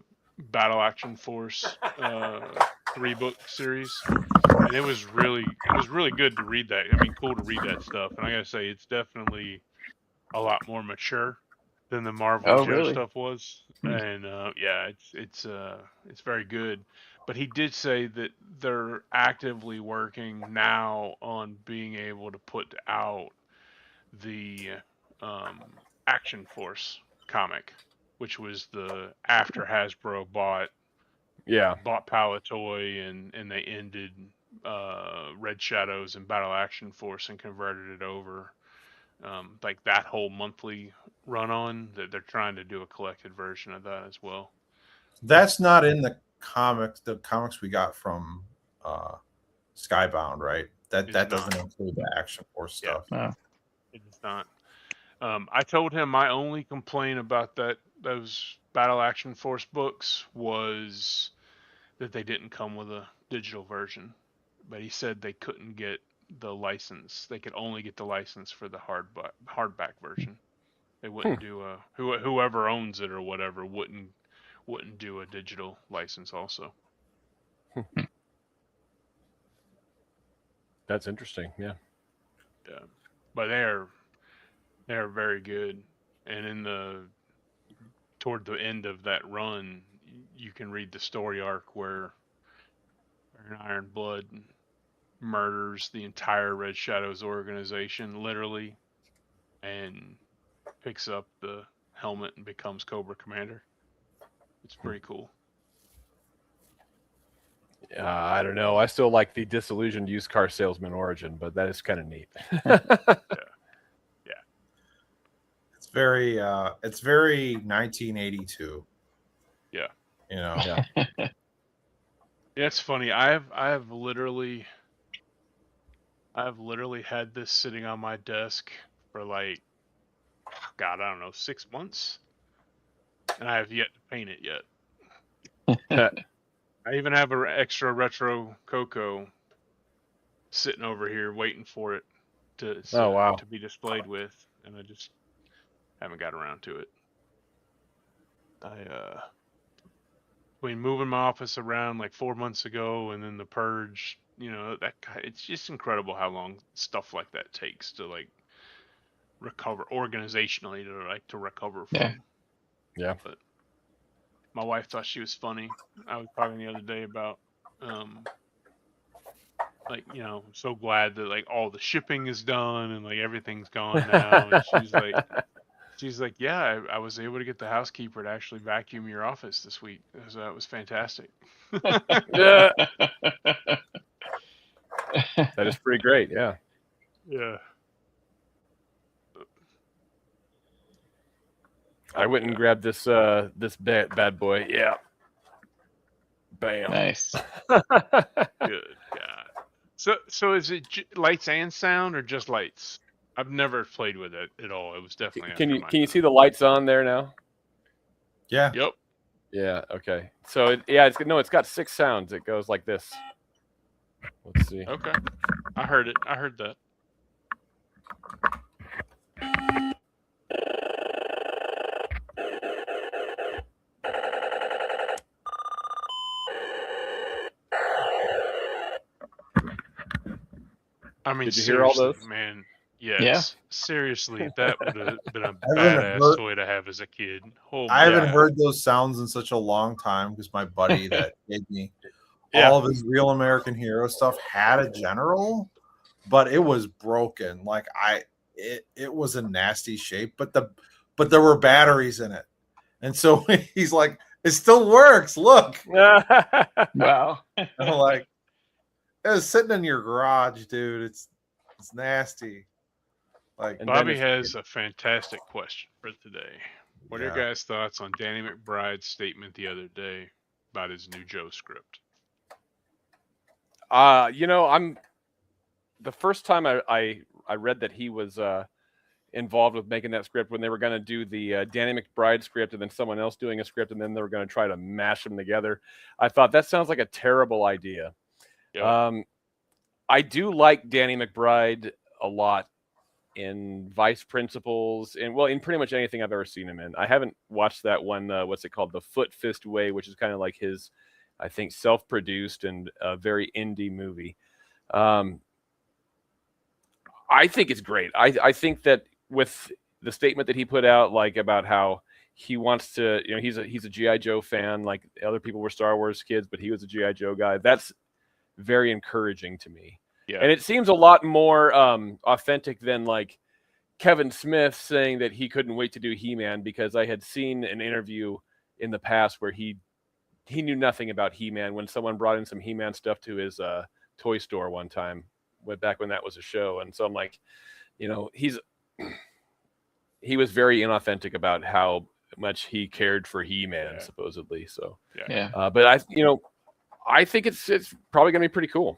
Battle Action Force 3-book series, and it was really good to read that. I mean, cool to read that stuff. And I gotta say, it's definitely a lot more mature than the Marvel Joe stuff was. And it's very good. But he did say that they're actively working now on being able to put out the Action Force comic, which was the after Hasbro bought Palatoy and they ended Red Shadows and Battle Action Force and converted it over. Like that whole monthly run on, that they're trying to do a collected version of that as well. That's not in the comics we got from Skybound, right? That doesn't include the Action Force stuff. No. It is not. I told him my only complaint about those Battle Action Force books was that they didn't come with a digital version. But he said they couldn't get the license. They could only get the license for the hardback version. They wouldn't do whoever owns it or whatever wouldn't do a digital license also. That's interesting. Yeah. Yeah. But they're very good. And toward the end of that run, you can read the story arc where Iron Blood murders the entire Red Shadows organization, literally, and picks up the helmet and becomes Cobra Commander. It's pretty cool. I don't know. I still like the disillusioned used car salesman origin, but that is kind of neat. Yeah. It's very 1982. Yeah. Yeah. Yeah, it's funny. I've literally had this sitting on my desk for like, God, I don't know, 6 months, and I have yet to paint it yet. I even have an extra retro Coco sitting over here waiting for it to be displayed with, and I just haven't got around to it. Between moving my office around like 4 months ago and then the purge, it's just incredible how long stuff like that takes to like recover organizationally, to recover from. Yeah. But my wife thought she was funny. I was talking the other day about like, so glad that like all the shipping is done and like everything's gone now. And she's like, yeah, I was able to get the housekeeper to actually vacuum your office this week. So that was fantastic. Yeah. That is pretty great. Yeah. Yeah. I went and grabbed this bad boy. Yeah. Bam. Nice. Good God. So is it lights and sound or just lights? I've never played with it at all. It was definitely. Can you see the lights on there now? Yeah. Yep. Yeah. Okay. So it's got 6 sounds. It goes like this. Let's see. Okay. I heard it. I heard that. I mean, did you hear all those? Man, yes. Yeah. Seriously, that would have been a badass toy to have as a kid. I haven't heard those sounds in such a long time because my buddy that gave me all of his Real American Hero stuff had a General, but it was broken. Like it was a nasty shape, but there were batteries in it, and so he's like, it still works. Look, wow. I'm like, it was sitting in your garage, dude. It's nasty. Like Bobby has a fantastic question for today. What are your guys' thoughts on Danny McBride's statement the other day about his new Joe script? I'm the first time I read that he was involved with making that script when they were going to do the Danny McBride script and then someone else doing a script and then they were going to try to mash them together. I thought that sounds like a terrible idea. Yep. I do like Danny McBride a lot in Vice Principals and in pretty much anything I've ever seen him in. I haven't watched that one, what's it called? The Foot Fist Way, which is kind of like his, I think, self-produced and a very indie movie. I think it's great. I think that with the statement that he put out, like about how he wants to, he's a GIJoe fan, like other people were Star Wars kids, but he was a GIJoe guy. That's very encouraging to me. Yeah. And it seems a lot more authentic than like Kevin Smith saying that he couldn't wait to do He-Man, because I had seen an interview in the past where he knew nothing about He-Man when someone brought in some He-Man stuff to his toy store one time, back when that was a show. And so I'm like, he was very inauthentic about how much he cared for He-Man, supposedly. So but I think it's probably going to be pretty cool.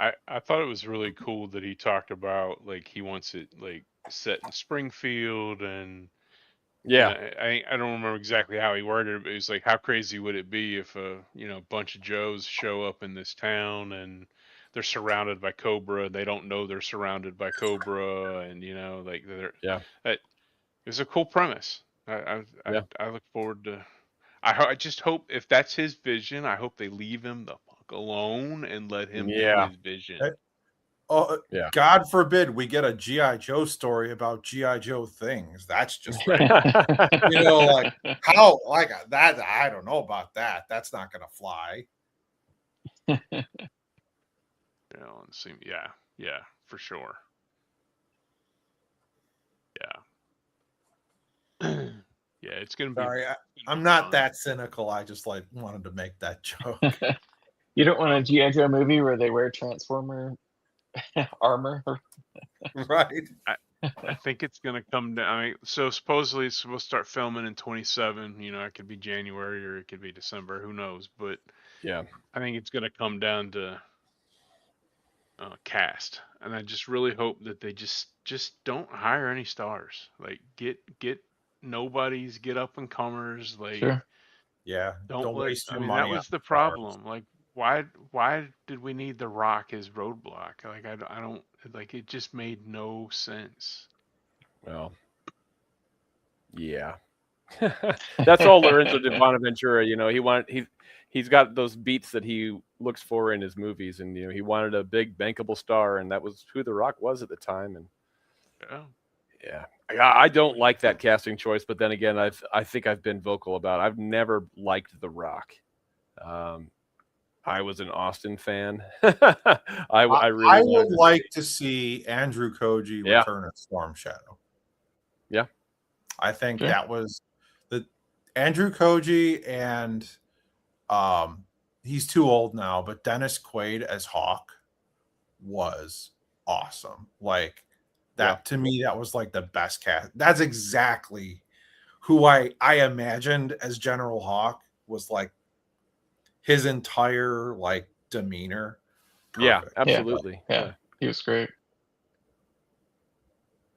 I thought it was really cool that he talked about like he wants it like set in Springfield, and I don't remember exactly how he worded it, but it was like, how crazy would it be if a bunch of Joes show up in this town and they're surrounded by Cobra, they don't know they're surrounded by Cobra, and like they're it was a cool premise. I look forward to. I just hope, if that's his vision, I hope they leave him the fuck alone and let him do his vision. God forbid we get a GIJoe story about GIJoe things. That's just like, like how, like that. I don't know about that. That's not going to fly. Yeah, for sure. Yeah. Yeah, it's gonna be. Sorry, I'm not that cynical. I just wanted to make that joke. You don't want a GIJoe movie where they wear Transformer armor, right? I think it's gonna come down. I mean, so supposedly it's supposed to start filming in 2027. It could be January or it could be December. Who knows? But I think it's gonna come down to cast, and I just really hope that they just don't hire any stars. Like get nobodies, get up and comers. Like don't waste your money. That was the problem. Like why did we need The Rock as Roadblock? Like I don't like it. Just made no sense. Well, yeah. That's all Lorenzo de Bonaventura. He's got those beats that he looks for in his movies, and he wanted a big bankable star, and that was who The Rock was at the time. And yeah, I don't like that casting choice, but then again, I think I've been vocal about it. I've never liked The Rock. I was an Austin fan. I would like to see Andrew Koji return as Storm Shadow. Yeah, I think that was the Andrew Koji, and he's too old now, but Dennis Quaid as Hawk was awesome. Like that to me, that was like the best cast. That's exactly who I imagined as General Hawk, was like his entire like demeanor. Perfect. Yeah, absolutely. Yeah, he was great.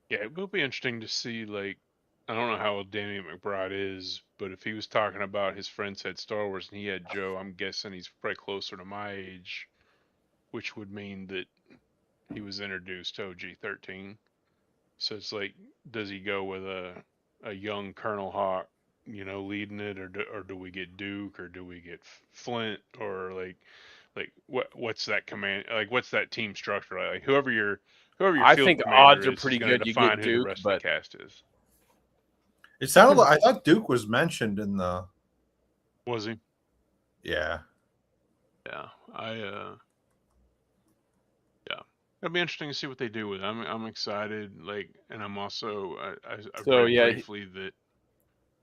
Yeah, it will be interesting to see, like, I don't know how old Danny McBride is, but if he was talking about his friends had Star Wars and he had Joe, I'm guessing he's probably closer to my age, which would mean that he was introduced to OG-13. So it's like, does he go with a young Colonel Hawk, leading it, or do we get Duke, or do we get Flint, or like what's that command, like what's that team structure like? Whoever your I think odds are pretty good. You get Duke, who the rest of the cast is. It sounded like, I thought Duke was mentioned in the. Was he? Yeah. Yeah. Yeah. It'll be interesting to see what they do with it. I'm excited. Like, and I'm also I read briefly that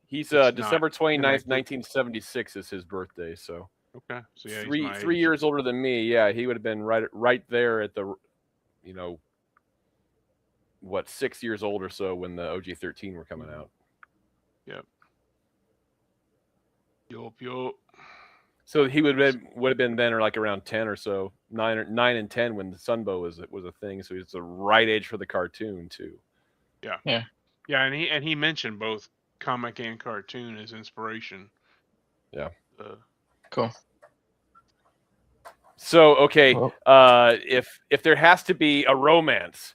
he's December 29th, 1976 is his birthday. So okay. So yeah, three years older than me. Yeah, he would have been right there at the, 6 years old or so when the OG-13 were coming out. Yep. Yup. So he would have been then, or like around 10 or so, 9 and 10 when the Sunbow was a thing. So he's the right age for the cartoon too. Yeah. And he mentioned both comic and cartoon as inspiration. Yeah. Cool. So okay, if there has to be a romance,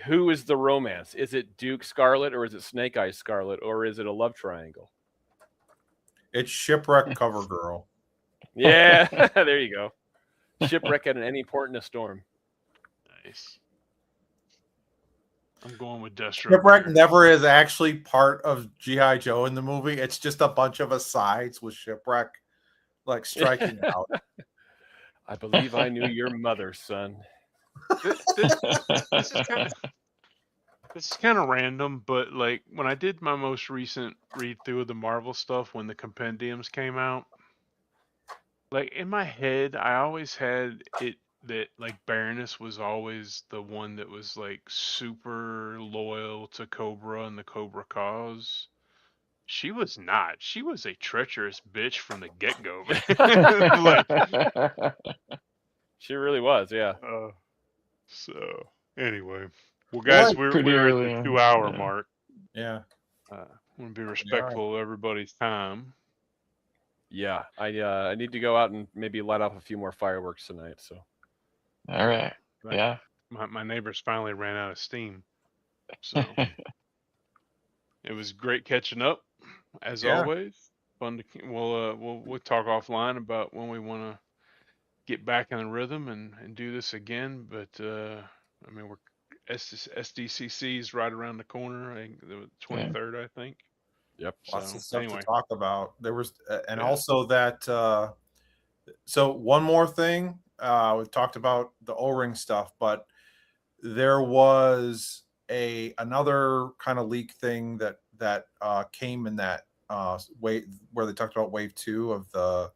who is the romance? Is it Duke Scarlet, or is it Snake Eyes Scarlet, or is it a love triangle? It's Shipwreck Cover Girl. Yeah, there you go. Shipwreck at any port in a storm. Nice. I'm going with Destro. Shipwreck never is actually part of GIJoe in the movie. It's just a bunch of asides with Shipwreck, like striking out. I believe I knew your mother, son. This is kind of random, but like when I did my most recent read through of the Marvel stuff when the compendiums came out, like in my head, I always had it that like Baroness was always the one that was like super loyal to Cobra and the Cobra cause. She was not. She was a treacherous bitch from the get-go, man. She really was, yeah. So anyway, well, guys, we're at the 2-hour mark. Yeah. I want to be respectful of everybody's time. Yeah, I need to go out and maybe light off a few more fireworks tonight. So. All right. Yeah. My neighbors finally ran out of steam, so it was great catching up as always. Fun to we'll talk offline about when we want to get back in the rhythm and do this again. But I mean, we're SDCC is right around the corner. I think the 23rd, I think. Yep. Lots of stuff to talk about. There was, and also that. So one more thing, we've talked about the O-ring stuff, but there was another kind of leak thing that came in that wave where they talked about wave 2 of the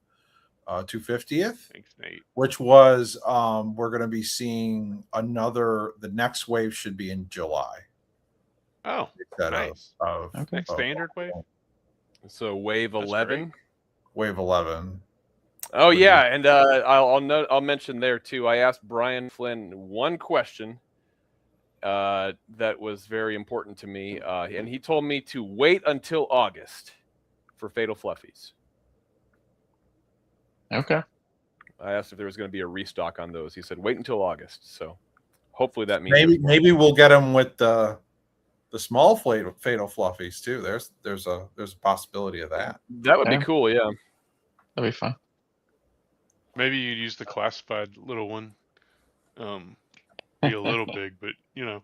250th. Thanks, Nate. Which was we're going to be seeing the next wave should be in July. Oh, nice. Next standard wave. So wave 11. Wave 11. Oh yeah, and I'll mention there too. I asked Brian Flynn one question that was very important to me, and he told me to wait until August for Fatal Fluffies. Okay. I asked if there was going to be a restock on those. He said wait until August. So hopefully that means maybe we'll get them with the small fatal fluffies too. There's a possibility of that. That would be cool. Yeah, that'd be fun. Maybe you'd use the classified little one. Be a little big, but you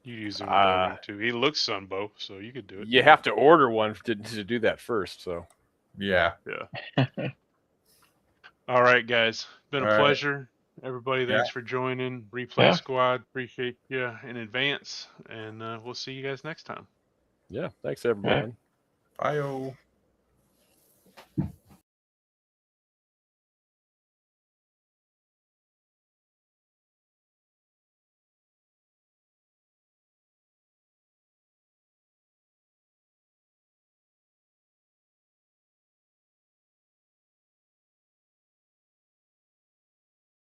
use him with everything too. He looks Sunbow, so you could do it. You have to order one to do that first. So yeah. All right, guys. Been a pleasure. Everybody, thanks for joining. Replay Squad, appreciate you in advance, and we'll see you guys next time. Yeah, thanks everyone. Bye.